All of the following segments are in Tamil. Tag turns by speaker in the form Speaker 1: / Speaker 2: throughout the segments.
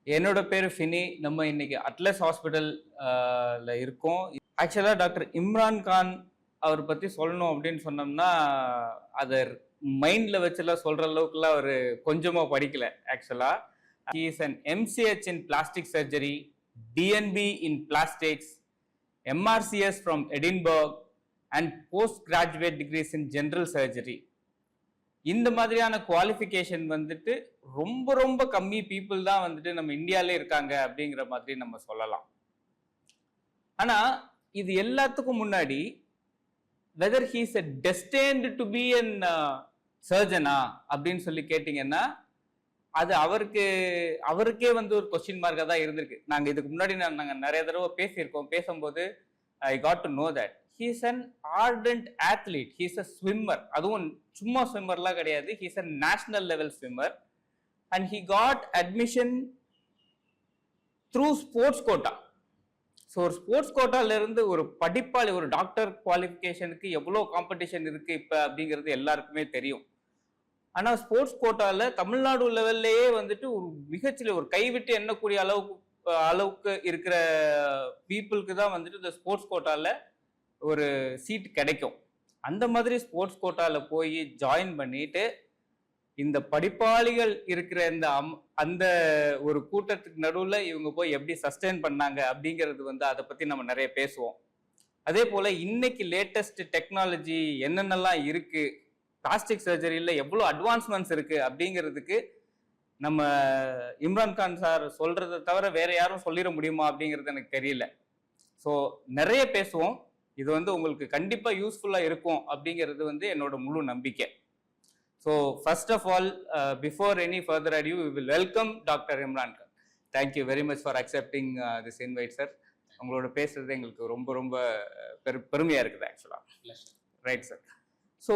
Speaker 1: என்னோட பேரு ஃபினி. நம்ம இன்னைக்கு அட்லஸ் ஹாஸ்பிட்டல்ல இருக்கோம். ஆக்சுவலா டாக்டர் இம்ரான் கான் அவர் பத்தி சொல்லணும் அப்படின்னு சொன்னோம்னா, அத மைண்ட்ல வச்சுலாம் சொல்ற அளவுக்குலாம் அவரு கொஞ்சமா படிக்கல ஆக்சுவலா. He is an MCH in plastic surgery, DNB in plastics, MRCS from Edinburgh and post graduate degrees in general surgery. இந்த மாதிரியான குவாலிஃபிகேஷன் வந்துட்டு ரொம்ப ரொம்ப கம்மி பீப்புள் தான் வந்துட்டு நம்ம இந்தியாலே இருக்காங்க அப்படிங்கிற மாதிரி நம்ம சொல்லலாம். ஆனா இது எல்லாத்துக்கும் முன்னாடி whether he is destined to be an சர்ஜனா அப்படின்னு சொல்லி கேட்டீங்கன்னா, அது அவருக்கே வந்து ஒரு கொஸ்டின் மார்க்கா தான் இருந்திருக்கு. நாங்க இதுக்கு முன்னாடி நாங்க நிறைய தடவை பேசியிருக்கோம். பேசும்போது I got to know that he is an ardent athlete. He is a swimmer. அதுவும் சும்மா ஸ்விம்மர்லாம் கிடையாது. he is a national level swimmer and he got admission through sports quota. So ஒரு ஸ்போர்ட்ஸ் கோட்டால இருந்து ஒரு படிப்பாளி, ஒரு டாக்டர் குவாலிஃபிகேஷனுக்கு எவ்வளோ காம்படிஷன் இருக்கு இப்போ அப்படிங்கிறது எல்லாருக்குமே தெரியும். ஆனால் ஸ்போர்ட்ஸ் கோட்டால தமிழ்நாடு லெவல்லையே வந்துட்டு ஒரு மிகச்சில ஒரு கைவிட்டு எண்ணக்கூடிய அளவுக்கு இருக்கிற பீப்புளுக்கு தான் வந்துட்டு இந்த ஸ்போர்ட்ஸ் கோட்டால ஒரு சீட் கிடைக்கும். அந்த மாதிரி ஸ்போர்ட்ஸ் கோட்டால போய் ஜாயின் பண்ணிட்டு இந்த படிப்பாளிகள் இருக்கிற அந்த ஒரு கூட்டத்துக்கு நடுவில் இவங்க போய் எப்படி சஸ்டெயின் பண்ணாங்க அப்படிங்கிறது வந்து அதை பத்தி நம்ம நிறைய பேசுவோம். அதே போல இன்னைக்கு லேட்டஸ்ட் டெக்னாலஜி என்னென்னலாம் இருக்கு, பிளாஸ்டிக் சர்ஜரியில் எவ்வளோ அட்வான்ஸ்மெண்ட்ஸ் இருக்கு அப்படிங்கிறதுக்கு நம்ம இம்ரான் கான் சார் சொல்றதை தவிர வேற யாரும் சொல்லிட முடியுமா அப்படிங்கிறது எனக்கு தெரியல. ஸோ நிறைய பேசுவோம். இது வந்து உங்களுக்கு கண்டிப்பா யூஸ்ஃபுல்லா இருக்கும் அப்படிங்கிறது வந்து என்னோட முழு நம்பிக்கை. So first of all, before any further adieu, we will welcome doctor Imran Khan. Thank you very much for accepting this invite sir. உங்களோட பேசுறது எங்களுக்கு ரொம்ப ரொம்ப பெருமையா இருக்குது ஆக்சுவலா. Right sir. ஸோ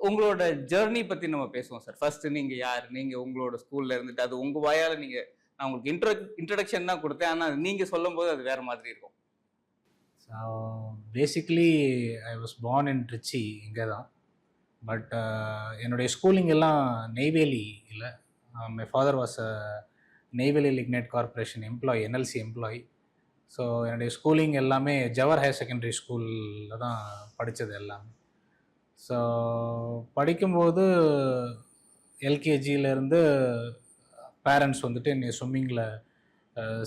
Speaker 1: உங்களோட ஜேர்னி பத்தி நம்ம பேசுவோம் சார். ஃபர்ஸ்ட் நீங்க யார், நீங்க உங்களோட ஸ்கூல்ல இருந்துட்டு அது உங்க வாயால நான் உங்களுக்கு இன்ட்ரடக்ஷன் தான் கொடுத்தேன், ஆனால் நீங்க சொல்லும் போது அது வேற மாதிரி இருக்கும்.
Speaker 2: So basically I was born in Trichy, இங்கே தான். பட் என்னுடைய ஸ்கூலிங் எல்லாம் நெய்வேலி இல்லை. My father was a Neyveli lignite corporation employee, NLC employee. So என்னுடைய ஸ்கூலிங் எல்லாமே ஜவஹர் ஹையர் செகண்டரி ஸ்கூலில் தான் படித்தது எல்லாமே. ஸோ படிக்கும்போது எல்கேஜியிலேருந்து பேரண்ட்ஸ் வந்துட்டு என்னை ஸ்விம்மிங்கில்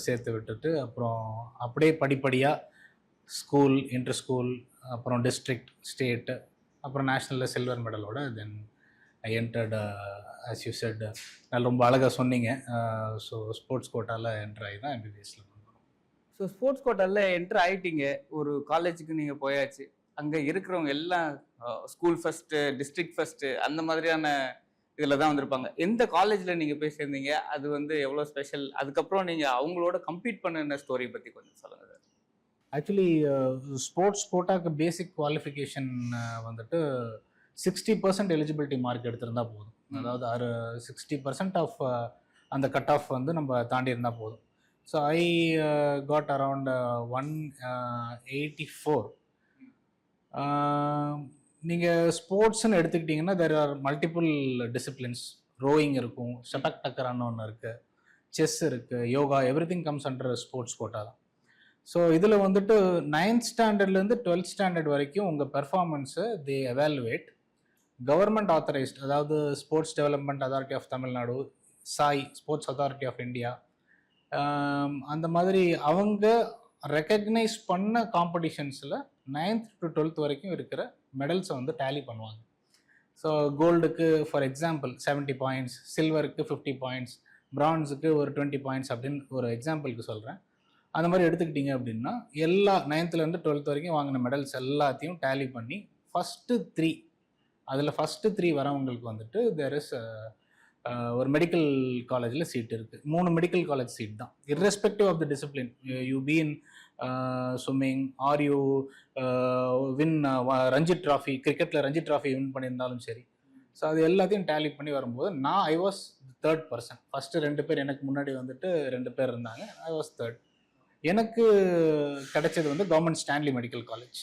Speaker 2: சேர்த்து விட்டுட்டு, அப்புறம் அப்படியே படிப்படியாக ஸ்கூல், இன்டர் ஸ்கூல், அப்புறம் டிஸ்ட்ரிக்ட், ஸ்டேட்டு, அப்புறம் நேஷ்னலில் சில்வர் மெடலோட then I entered as you said. நான் ரொம்ப அழகாக சொன்னீங்க. ஸோ ஸ்போர்ட்ஸ் கோட்டாவில் என்டர் ஆகி தான் எம்பிபிஎஸ்ல பண்ணுறோம்.
Speaker 1: ஸோ ஸ்போர்ட்ஸ் கோட்டாவில் என்டர் ஆகிட்டீங்க, ஒரு காலேஜுக்கு நீங்கள் போயாச்சு. அங்கே இருக்கிறவங்க எல்லாம் ஸ்கூல் ஃபஸ்ட்டு, டிஸ்ட்ரிக்ட் ஃபஸ்ட்டு, அந்த மாதிரியான இதில் தான் வந்திருப்பாங்க. எந்த காலேஜில் நீங்கள் போய் சேர்ந்தீங்க, அது வந்து எவ்வளோ ஸ்பெஷல், அதுக்கப்புறம் நீங்கள் அவங்களோட கம்பீட் பண்ணின ஸ்டோரி பற்றி கொஞ்சம் சொல்லுங்கள் சார்.
Speaker 2: ஆக்சுவலி ஸ்போர்ட்ஸ் கோட்டாக்கு பேசிக் குவாலிஃபிகேஷன் வந்துட்டு 60% எலிஜிபிலிட்டி மார்க் எடுத்திருந்தா போதும். அதாவது 60% ஆஃப் அந்த கட் ஆஃப் வந்து நம்ம தாண்டி இருந்தால் போதும். So I got around 184. நீங்கள் ஸ்போர்ட்ஸ்ன்னு எடுத்துக்கிட்டிங்கன்னா there are multiple disciplines. Rowing இருக்கும், ஷட்டக் டக்கரான்னு ஒன்று இருக்குது, செஸ் இருக்குது, yoga, everything comes under sports quota தான். ஸோ இதில் வந்துட்டு 9th ஸ்டாண்டர்ட்லேருந்து 12th ஸ்டாண்டர்ட் வரைக்கும் உங்கள் பெர்ஃபார்மன்ஸை தே எவாலுவேட். கவர்மெண்ட் ஆத்தரைஸ்ட், அதாவது sports development authority of Tamil Nadu, SAI sports authority of India, அந்த மாதிரி அவங்க ரெக்கக்னைஸ் பண்ண காம்படிஷன்ஸில் 9th to 12th வரைக்கும் இருக்கிற மெடல்ஸை வந்து டேலி பண்ணுவாங்க. ஸோ கோல்டுக்கு ஃபார் எக்ஸாம்பிள் 70 பாயிண்ட்ஸ், சில்வருக்கு 50 பாயிண்ட்ஸ், பிரான்ஸுக்கு ஒரு 20 பாயிண்ட்ஸ் அப்படின்னு ஒரு எக்ஸாம்பிளுக்கு சொல்கிறேன். அந்த மாதிரி எடுத்துக்கிட்டிங்க அப்படின்னா எல்லா 9th-லேருந்து 12th வரைக்கும் வாங்கின மெடல்ஸ் எல்லாத்தையும் டேலி பண்ணி ஃபஸ்ட்டு 3, அதில் ஃபஸ்ட்டு 3 வரவங்களுக்கு வந்துட்டு தேர் இஸ் ஒரு மெடிக்கல் காலேஜில் சீட் இருக்குது. 3 மெடிக்கல் காலேஜ் சீட் தான், irrespective of the discipline. You be in swimming or you win Ranji trophy, கிரிக்கெட்டில் ரஞ்சி ட்ராஃபி வின் பண்ணியிருந்தாலும் சரி. ஸோ அது எல்லாத்தையும் டேலி பண்ணி வரும்போது I was 3rd person. First 2 பேர் எனக்கு முன்னாடி வந்துட்டு 2 பேர் இருந்தாங்க, ஐ வாஸ் 3rd. எனக்கு கிடைச்சது வந்து government Stanley medical college.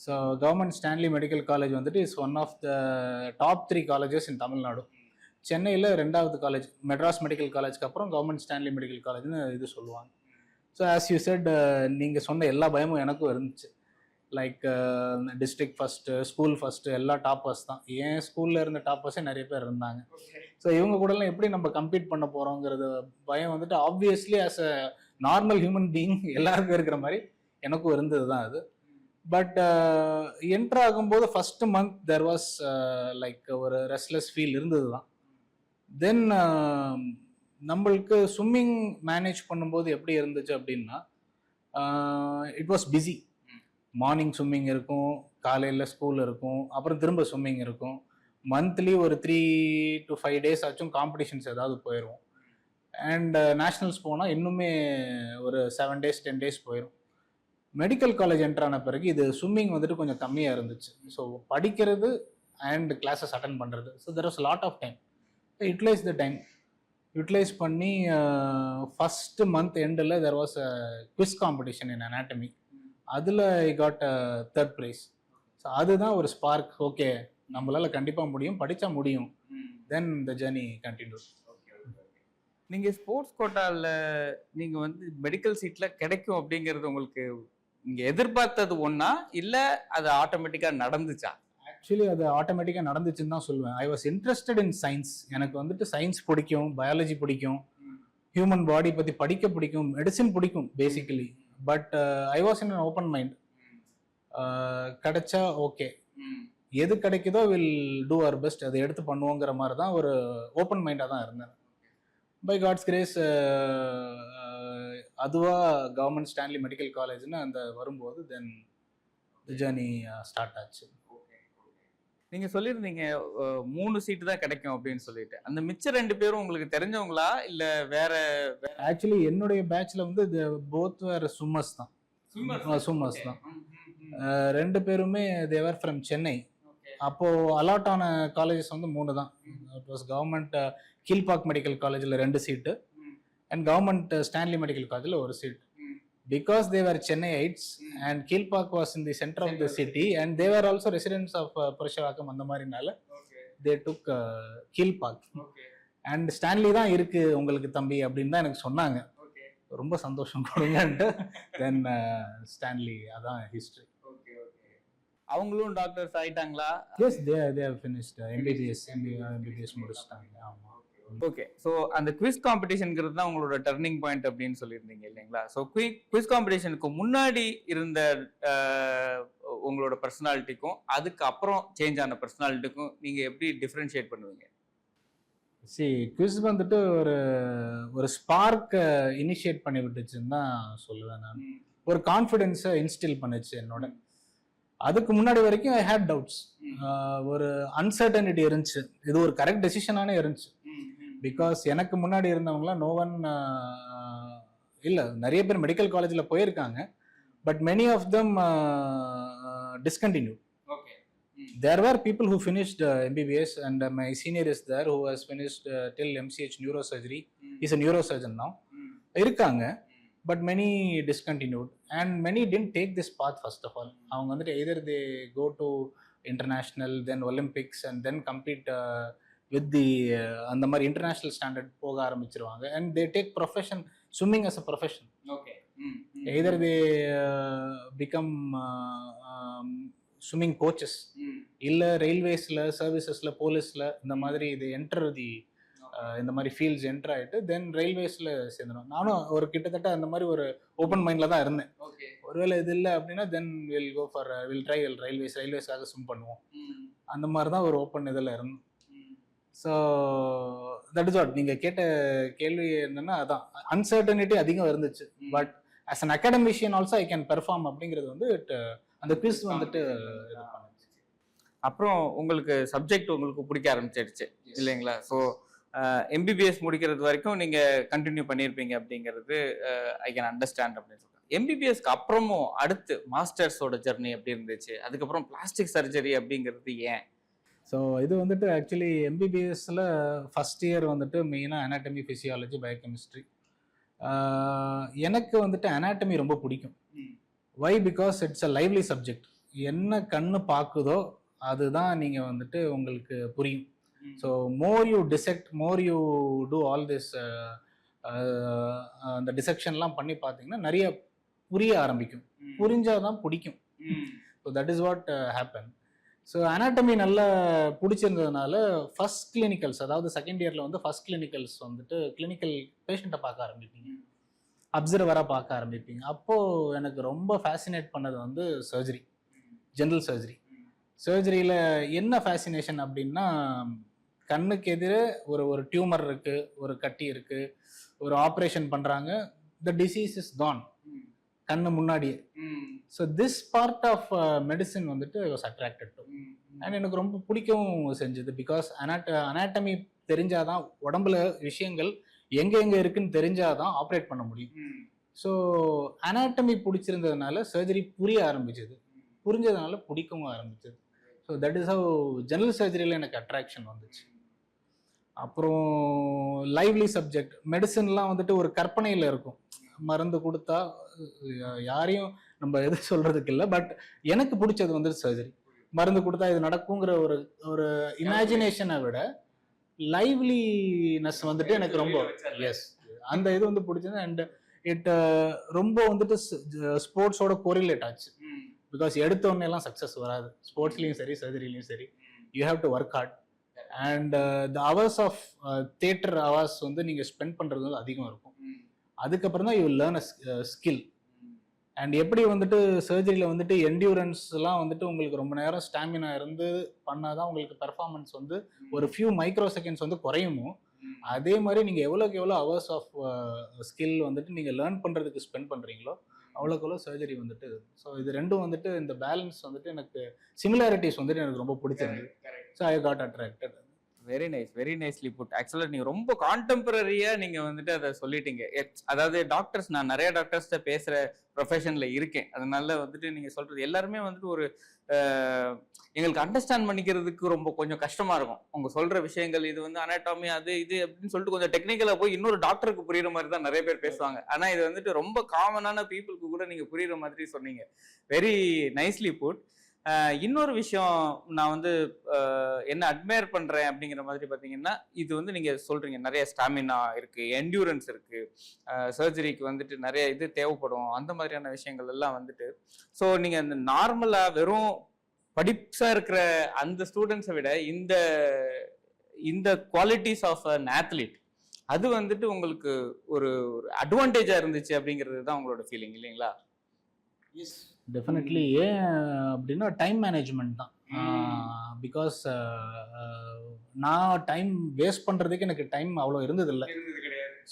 Speaker 2: So government Stanley medical college வந்துட்டு is one of the top 3 colleges in Tamil Nadu. சென்னையில் 2வது காலேஜ் மெட்ராஸ் மெடிக்கல் காலேஜ்க்கு அப்புறம் கவர்மெண்ட் ஸ்டான்லி மெடிக்கல் காலேஜ்னு இது சொல்லுவாங்க. ஸோ ஆஸ் யூ செட், நீங்கள் சொன்ன எல்லா பயமும் எனக்கும் இருந்துச்சு. Like district first, school first, எல்லா டாப்பர்ஸ் தான். என் ஸ்கூலில் இருந்த டாப்பர்ஸே நிறைய பேர் இருந்தாங்க. ஸோ இவங்க கூடலாம் எப்படி நம்ம கம்பீட் பண்ண போகிறோங்கிறது பயம் வந்துட்டு obviously as a normal human being எல்லாருக்கும் இருக்கிற மாதிரி எனக்கும் இருந்தது தான் அது. பட் என்ட்ரு ஆகும்போது first month there was like ஒரு ரெஸ்ட்லெஸ் ஃபீல் இருந்தது தான். தென் நம்மளுக்கு ஸ்விம்மிங் மேனேஜ் பண்ணும்போது எப்படி இருந்துச்சு அப்படின்னா, it was busy. Morning swimming இருக்கும், காலையில் ஸ்கூல் இருக்கும், அப்புறம் திரும்ப ஸ்விம்மிங் இருக்கும். மந்த்லி ஒரு 3 to 5 days ஆச்சும் காம்படிஷன்ஸ் ஏதாவது போயிடும். அண்ட் நேஷ்னல்ஸ் போனால் இன்னுமே ஒரு 7 days 10 days போயிடும். மெடிக்கல் காலேஜ் என்ட்ரான பிறகு இது ஸ்விம்மிங் வந்துட்டு கொஞ்சம் கம்மியாக இருந்துச்சு. ஸோ படிக்கிறது அண்ட் கிளாஸஸ் அட்டன் பண்ணுறது. So there was lot of time. Utilise the time utilise பண்ணி ஃபஸ்ட்டு மந்த் எண்டில் there was a quiz competition in anatomy. அதில் I God 3rd prize. So அதுதான் ஒரு ஸ்பார்க். ஓகே, நம்மளால் கண்டிப்பாக முடியும், படித்தா முடியும். தென் த ஜர்னி கண்டினியூ.
Speaker 1: நீங்கள் ஸ்போர்ட்ஸ் கோட்டாவில் நீங்கள் வந்து மெடிக்கல் சீட்டில் கிடைக்கும் அப்படிங்கிறது உங்களுக்கு நீங்கள் எதிர்பார்த்தது ஒன்றா இல்லை அது ஆட்டோமேட்டிக்காக நடந்துச்சா?
Speaker 2: ஆக்சுவலி அது ஆட்டோமேட்டிக்காக நடந்துச்சுன்னு தான் சொல்லுவேன். I was interested in science. எனக்கு வந்துட்டு சயின்ஸ் பிடிக்கும், பயாலஜி பிடிக்கும், ஹியூமன் பாடி பற்றி படிக்க பிடிக்கும், மெடிசின் பிடிக்கும் basically. But I was in an open mind. கிடைச்சா ஓகே, எது கிடைக்குதோ வில் டூ அவர் பெஸ்ட், அதை எடுத்து பண்ணுவோங்கிற மாதிரி தான் ஒரு ஓப்பன் மைண்டாக தான் இருந்தேன். பை காட்ஸ் கிரேஸ் அதுவாக கவர்மெண்ட் ஸ்டான்லி மெடிக்கல் காலேஜ்னு அந்த வரும்போது தென் தி ஜர்னி ஸ்டார்ட் ஆச்சு.
Speaker 1: நீங்கள் சொல்லியிருந்தீங்க 3 சீட்டு தான் கிடைக்கும் அப்படின்னு சொல்லிட்டு. அந்த மிச்சம் 2 பேரும் உங்களுக்கு தெரிஞ்சவங்களா இல்லை வேற?
Speaker 2: ஆக்சுவலி என்னுடைய பேட்ச்ல வந்து போத் வேற ஸ்விம்மர்ஸ் தான். ஸ்விம்மர்ஸ் தான் 2 பேருமே தேவர் ஃப்ரம் சென்னை. அப்போது அலாட் ஆன காலேஜஸ் வந்து 3 தான். It was government Kilpauk medical காலேஜில் 2 சீட்டு அண்ட் கவர்மெண்ட் ஸ்டான்லி மெடிக்கல் காலேஜில் 1 seat. Because they were Chennaiites and Kilpak was in the center of the city and they were also residents of Purushavakam அந்த மாதிரினால they took Kilpak. And Stanley தான் இருக்கு உங்களுக்கு தம்பி அப்படின்னு தான் எனக்கு சொன்னாங்க. ரொம்ப சந்தோஷம் கொடுங்கன்ட்டு தென் ஸ்டான்லி அதான் ஹிஸ்ட்ரி.
Speaker 1: அவங்களும் டாக்டர்ஸ் ஆயிட்டாங்களா?
Speaker 2: Yes, they have finished MBBS முடிச்சிட்டாங்க. ஆமா.
Speaker 1: ஓகே, ஸோ அந்த குவிஸ் காம்படிஷனுங்கிறது தான் உங்களோட டர்னிங் பாயிண்ட் அப்படின்னு சொல்லியிருந்தீங்க இல்லைங்களா? ஸோ குவிஸ் காம்படிஷனுக்கு முன்னாடி இருந்த உங்களோட பர்சனாலிட்டிக்கும் அதுக்கு அப்புறம் சேஞ்ச் ஆன பர்சனாலிட்டிக்கும் நீங்கள் எப்படி டிஃப்ரென்ஷியேட் பண்ணுவீங்க?
Speaker 2: குவிஸ் வந்துட்டு ஒரு ஸ்பார்க் இனிஷியேட் பண்ணி விட்டுச்சுன்னு தான் சொல்லுவேன் நான். ஒரு கான்ஃபிடென்ஸை இன்ஸ்டில் பண்ணுச்சு என்னோட. அதுக்கு முன்னாடி வரைக்கும் ஐ ஹேட் டவுட்ஸ், ஒரு அன்சர்டனிட்டி இருந்துச்சு. இது ஒரு கரெக்ட் டெசிஷனானே இருந்துச்சு. பிகாஸ் எனக்கு முன்னாடி இருந்தவங்களாம் நோ ஒன் இல்லை, நிறைய பேர் மெடிக்கல் காலேஜில் போயிருக்காங்க. But many of them discontinue. There were people who finished MBBS and my senior is there who has finished till MCH neuro surgery. Is a neuro surgeon now. இருக்காங்க. But many discontinued and many didn't take this path. First of all அவங்க வந்துட்டு either they go to international, then Olympics and then complete with the அந்த மாதிரி இன்டர்நேஷ்னல் ஸ்டாண்டர்ட் போக ஆரம்பிச்சிருவாங்க. And they take profession swimming as a profession. Either they become swimming coaches, இல்லை ரயில்வேஸில் சர்வீசஸில் போலீஸில் இந்த மாதிரி இது என்டர் தி இந்த மாதிரி ஃபீல்ட்ஸ் என்டர் ஆகிட்டு தென் ரயில்வேஸில் சேர்ந்துடும். நானும் ஒரு கிட்டத்தட்ட அந்த மாதிரி ஒரு ஓப்பன் மைண்டில் தான் இருந்தேன். ஒருவேளை இது இல்லை அப்படின்னா then will go for try ரயில்வேஸாக ஸ்விம் பண்ணுவோம். அந்த மாதிரி தான் ஒரு ஓப்பன் இதில் இருந்தோம். So that is what. நீங்கள் கேட்ட கேள்வி என்னன்னா அதான், அன்சர்டனிட்டி அதிகம் இருந்துச்சு. But as an academician also I can perform அப்படிங்கிறது வந்து அந்த குவிஸ் வந்துட்டு இது பண்ணுச்சு.
Speaker 1: அப்புறம் உங்களுக்கு சப்ஜெக்ட் உங்களுக்கு பிடிக்க ஆரம்பிச்சிடுச்சு இல்லைங்களா? ஸோ MBBS முடிக்கிறது வரைக்கும் நீங்கள் கண்டினியூ பண்ணியிருப்பீங்க அப்படிங்கிறது ஐ கேன் அண்டர்ஸ்டாண்ட் அப்படின்னு சொல்கிறேன். MBBSக்கு அப்புறமும் அடுத்து மாஸ்டர்ஸோட ஜெர்னி எப்படி இருந்துச்சு? அதுக்கப்புறம் பிளாஸ்டிக் சர்ஜரி அப்படிங்கிறது ஏன்?
Speaker 2: ஸோ இது வந்துட்டு ஆக்சுவலி MBBSல ஃபஸ்ட் இயர் வந்துட்டு மெயினாக அனாட்டமி, ஃபிசியாலஜி, பயோகெமிஸ்ட்ரி. எனக்கு வந்துட்டு அனாட்டமி ரொம்ப பிடிக்கும். Why? Because it's a lively subject. என்ன கண்ணு பார்க்குதோ அதுதான் நீங்கள் வந்துட்டு உங்களுக்கு புரியும். So more you dissect, more you do all this, அந்த டிசெக்ஷன்லாம் பண்ணி பார்த்தீங்கன்னா நிறைய புரிய ஆரம்பிக்கும். புரிஞ்சாதான் பிடிக்கும். So that is what happen. So anatomy நல்லா பிடிச்சிருந்ததுனால ஃபர்ஸ்ட் கிளினிக்கல்ஸ், அதாவது செகண்ட் இயரில் வந்து ஃபர்ஸ்ட் கிளினிக்கல்ஸ் வந்துட்டு கிளினிக்கல் பேஷண்ட்டை பார்க்க ஆரம்பிப்பீங்க, அப்சர்வராக பார்க்க ஆரம்பிப்பீங்க. அப்போது எனக்கு ரொம்ப ஃபேசினேட் பண்ணது வந்து சர்ஜரி, ஜென்ரல் சர்ஜரி. சர்ஜரியில் என்ன ஃபேசினேஷன் அப்படின்னா, கண்ணுக்கு எதிரே ஒரு டியூமர் இருக்குது, ஒரு கட்டி இருக்குது, ஒரு ஆப்ரேஷன் பண்ணுறாங்க, த டிசீஸ் இஸ் கான் கண்ணு முன்னாடியே. So this part of medicine வந்துட்டு I was attracted to. And எனக்கு ரொம்ப பிடிக்கவும் செஞ்சது. பிகாஸ் அனாட்டமி தெரிஞ்சாதான், உடம்புல விஷயங்கள் எங்கே இருக்குன்னு தெரிஞ்சாதான் ஆப்ரேட் பண்ண முடியும். ஸோ அனாட்டமி பிடிச்சிருந்ததுனால சர்ஜரி புரிய ஆரம்பிச்சது, புரிஞ்சதுனால பிடிக்கவும் ஆரம்பிச்சது. So that is how general சர்ஜரியில் எனக்கு அட்ராக்ஷன் வந்துச்சு. அப்புறம் லைவ்லி சப்ஜெக்ட் மெடிசன்லாம் வந்துட்டு ஒரு கற்பனையில் இருக்கும். மருந்து கொடுத்தா யாரையும் நம்ம எது சொல்றதுக்கு இல்லை, பட் எனக்கு பிடிச்சது வந்து சர்ஜரி. மருந்து கொடுத்தா இது நடக்குங்கிற ஒரு இமேஜினேஷனை விட லைவ்லினஸ் வந்துட்டு எனக்கு ரொம்ப, எஸ், அந்த இது வந்து பிடிச்சது. அண்ட் இட் ரொம்ப வந்துட்டு ஸ்போர்ட்ஸோட கோரிலேட் ஆச்சு. பிகாஸ் எடுத்த உடனே எல்லாம் சக்ஸஸ் வராது, ஸ்போர்ட்ஸ்லையும் சரி சர்ஜரிலையும் சரி. You have to work hard. And the hours of theatre hours வந்து நீங்கள் ஸ்பெண்ட் பண்ணுறது வந்து அதிகம் இருக்கும். அதுக்கப்புறம் தான் you learn a skill. And எப்படி வந்துட்டு சர்ஜரியில் வந்துட்டு என்டியூரன்ஸ்லாம் வந்துட்டு உங்களுக்கு ரொம்ப நேரம் ஸ்டாமினா இருந்து பண்ணாதான் உங்களுக்கு பெர்ஃபார்மன்ஸ் வந்து ஒரு ஃபியூ மைக்ரோ செகண்ட்ஸ் வந்து குறையுமோ, அதே மாதிரி நீங்கள் எவ்வளோக்கு எவ்வளோ ஹவர்ஸ் ஆஃப் ஸ்கில் வந்துட்டு நீங்கள் லேர்ன் பண்ணுறதுக்கு ஸ்பெண்ட் பண்ணுறீங்களோ அவ்வளோக்கு எவ்வளோ சர்ஜரி வந்துட்டு. ஸோ இது ரெண்டும் வந்துட்டு இந்த பேலன்ஸ் வந்துட்டு எனக்கு சிமிலாரிட்டிஸ் வந்துட்டு எனக்கு ரொம்ப பிடிச்சிருந்தது. So I got attracted.
Speaker 1: Very nice, very nicely put. ஆக்சுவலாக நீங்கள் ரொம்ப கான்டெம்பரரியாக நீங்கள் வந்துட்டு அதை சொல்லிட்டீங்க. அதாவது டாக்டர்ஸ், நான் நிறைய டாக்டர்ஸ்கிட்ட பேசுகிற ப்ரொஃபஷனில் இருக்கேன். அதனால வந்துட்டு நீங்கள் சொல்கிறது எல்லாருமே வந்துட்டு ஒரு எங்களுக்கு அண்டர்ஸ்டாண்ட் பண்ணிக்கிறதுக்கு ரொம்ப கொஞ்சம் கஷ்டமாக இருக்கும். அவங்க சொல்கிற விஷயங்கள், இது வந்து அனாட்டாமி அது இது அப்படின்னு சொல்லிட்டு கொஞ்சம் டெக்னிக்கலாக போய் இன்னொரு டாக்டருக்கு புரியுற மாதிரி தான் நிறைய பேர் பேசுவாங்க. ஆனால் இது வந்துட்டு ரொம்ப காமனான பீப்புளுக்கு கூட நீங்கள் புரியுற மாதிரி சொன்னீங்க. Very nicely put. இன்னொரு விஷயம் நான் வந்து என்ன அட்மையர் பண்றேன் அப்படிங்கிற மாதிரி பார்த்தீங்கன்னா, இது வந்து நீங்க சொல்றீங்க நிறைய ஸ்டாமினா இருக்கு, என்டியூரன்ஸ் இருக்கு, சர்ஜரிக்கு வந்துட்டு நிறைய இது தேவைப்படும், அந்த மாதிரியான விஷயங்கள் எல்லாம் வந்துட்டு. ஸோ நீங்க அந்த நார்மலா வெறும் படிப்ஸா இருக்கிற அந்த ஸ்டூடெண்ட்ஸை விட இந்த இந்த குவாலிட்டிஸ் ஆஃப் அன் ஆத்லீட் அது வந்துட்டு உங்களுக்கு ஒரு அட்வான்டேஜா இருந்துச்சு அப்படிங்கிறது தான் உங்களோட ஃபீலிங் இல்லைங்களா?
Speaker 2: Yes, definitely. ஏன் அப்படின்னா டைம் மேனேஜ்மெண்ட் தான். பிகாஸ் நான் டைம் வேஸ்ட் பண்ணுறதுக்கு எனக்கு டைம் அவ்வளோ இருந்ததில்லை.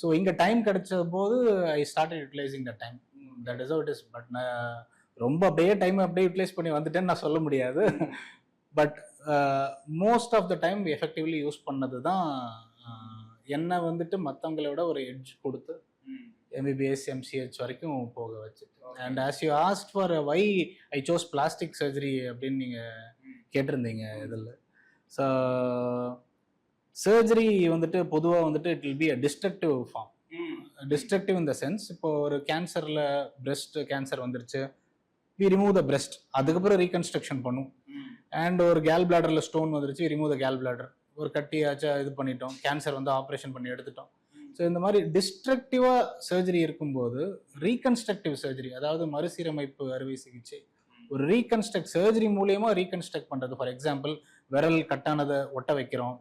Speaker 2: ஸோ இங்கே டைம் கிடைச்ச போது I started utilising the time. That is it is. But நான் ரொம்ப அப்படியே டைம் அப்படியே யூட்டிலைஸ் பண்ணி வந்துட்டேன்னு நான் சொல்ல முடியாது. But most of the time effectively use பண்ணது தான் என்னை வந்துட்டு மற்றவங்கள விட ஒரு எட்ஜ் கொடுத்து MBBS MCH வரைக்கும் போக வச்சுட்டு. And as you asked for why I chose plastic surgery அப்படின்னு நீங்கள் கேட்டிருந்தீங்க இதில். ஸோ சர்ஜரி வந்துட்டு பொதுவாக வந்துட்டு it will be a destructive form. Destructive in the sense, இப்போ ஒரு கேன்சரில் பிரெஸ்ட் கேன்சர் வந்துருச்சு, வி ரிமூவ் த பிரெஸ்ட், அதுக்கப்புறம் ரீகன்ஸ்ட்ரக்ஷன் பண்ணும். அண்ட் ஒரு கேல் பிளாடரில் ஸ்டோன் வந்துருச்சு, ரிமூவ் த கேல் பிளாடர், ஒரு கட்டியாச்சும் இது பண்ணிட்டோம், கேன்சர் வந்து ஆப்ரேஷன் பண்ணி எடுத்துட்டோம். ஸோ இந்த மாதிரி டிஸ்ட்ரக்டிவாக சர்ஜரி இருக்கும்போது ரீகன்ஸ்ட்ரக்டிவ் சர்ஜரி, அதாவது மறுசீரமைப்பு அறுவை சிகிச்சை, ஒரு ரீகன்ஸ்ட்ரக்ட் சர்ஜரி மூலியமாக ரீகன்ஸ்ட்ரக்ட் பண்ணுறது. ஃபார் எக்ஸாம்பிள், விரல் கட்டானதை ஒட்ட வைக்கிறோம்,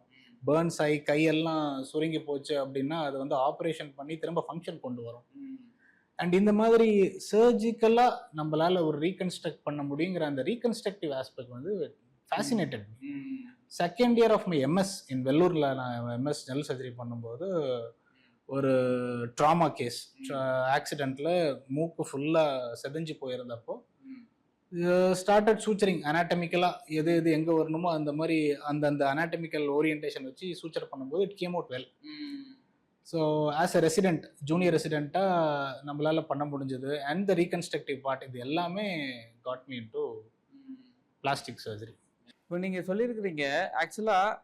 Speaker 2: பேர்ன்ஸ் ஆகி கையெல்லாம் சுருங்கி போச்சு அப்படின்னா அதை வந்து ஆப்ரேஷன் பண்ணி திரும்ப ஃபங்க்ஷன் கொண்டு வரும். அண்ட் இந்த மாதிரி சர்ஜிக்கலாக நம்மளால் ஒரு ரீகன்ஸ்ட்ரக்ட் பண்ண முடியுங்கிற அந்த ரீகன்ஸ்ட்ரக்டிவ் ஆஸ்பெக்ட் வந்து fascinated. Second year of my MS in வெள்ளூரில் நான் MS ஜெனரல் சர்ஜரி பண்ணும்போது ஒரு ட்ராமா கேஸ், ஆக்சிடெண்ட்டில் மூக்கு ஃபுல்லாக செதஞ்சு போயிருந்தப்போ ஸ்டார்டட் சூச்சரிங் அனாட்டமிக்கலாக எது எது எங்கே வரணுமோ அந்த மாதிரி அந்த அனாட்டமிக்கல் ஓரியன்டேஷன் வச்சு சூச்சர் பண்ணும்போது it came out well. So as a resident, junior ரெசிடெண்ட்டாக நம்மளால் பண்ண முடிஞ்சது. அண்ட் த ரீகன்ஸ்ட்ரக்டிவ் பார்ட், இது எல்லாமே got me into plastic surgery.
Speaker 1: இப்போ நீங்கள் சொல்லியிருக்கிறீங்க, ஆக்சுவலாக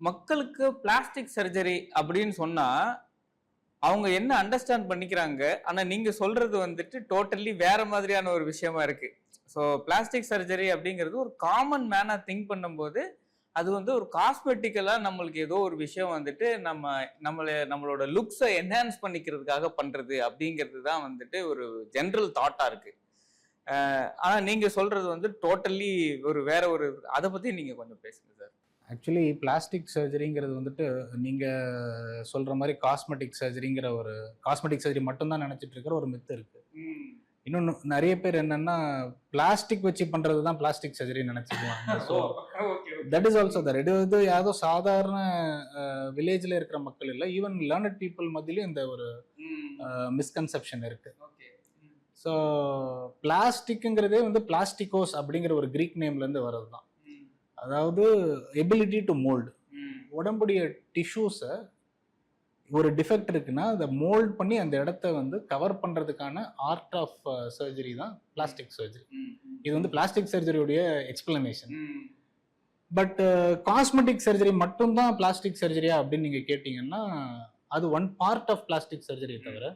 Speaker 1: மக்களுக்கு பிளாஸ்டிக் சர்ஜரி அப்படின்னு சொன்னால் அவங்க என்ன அண்டர்ஸ்டாண்ட் பண்ணிக்கிறாங்க, ஆனால் நீங்கள் சொல்கிறது வந்துட்டு டோட்டலி வேற மாதிரியான ஒரு விஷயமா இருக்குது. ஸோ பிளாஸ்டிக் சர்ஜரி அப்படிங்கிறது ஒரு காமன் மேனாக திங்க் பண்ணும்போது அது வந்து ஒரு காஸ்மெட்டிக்கலா நம்மளுக்கு ஏதோ ஒரு விஷயம் வந்துட்டு நம்மளோட லுக்ஸை என்ஹான்ஸ் பண்ணிக்கிறதுக்காக பண்றது அப்படிங்கிறது தான் வந்துட்டு ஒரு ஜென்ரல் தாட்டா இருக்கு. ஆனா நீங்க சொல்றது வந்து டோட்டலி வேற ஒரு அதை பத்தி நீங்க கொஞ்சம் பேசுங்க சார்.
Speaker 2: ஆக்சுவலி பிளாஸ்டிக் சர்ஜரிங்கிறது வந்துட்டு நீங்கள் சொல்கிற மாதிரி காஸ்மெட்டிக் சர்ஜரி மட்டும்தான் நினச்சிட்டு இருக்கிற ஒரு மித்து இருக்குது. இன்னொன்று நிறைய பேர் என்னன்னா பிளாஸ்டிக் வச்சு பண்ணுறது தான் பிளாஸ்டிக் சர்ஜரி நினச்சிக்குவாங்க. So that is also there. இது ஏதோ சாதாரண வில்லேஜில் இருக்கிற மக்கள் இல்லை, ஈவன் லேர்னட் பீப்புள் மத்தியிலும் இந்த ஒரு மிஸ்கன்செப்ஷன் இருக்குது. ஸோ பிளாஸ்டிக்குங்கிறதே வந்து பிளாஸ்டிகோஸ் அப்படிங்கிற ஒரு கிரீக் நேம்லேருந்து வர்றது தான். அதாவது எபிலிட்டி டு மோல்டு. உடம்புடைய டிஷ்யூஸை ஒரு டிஃபெக்ட் இருக்குன்னா அதை மோல்ட் பண்ணி அந்த இடத்த வந்து கவர் பண்ணுறதுக்கான ஆர்ட் ஆஃப் சர்ஜரி தான் பிளாஸ்டிக் சர்ஜரி. இது வந்து பிளாஸ்டிக் சர்ஜரியுடைய எக்ஸ்பிளனேஷன். பட் காஸ்மெட்டிக் சர்ஜரி மட்டும்தான் பிளாஸ்டிக் சர்ஜரியா அப்படின்னு நீங்கள் கேட்டிங்கன்னா அது ஒன் பார்ட் ஆஃப் பிளாஸ்டிக் சர்ஜரியை தவிர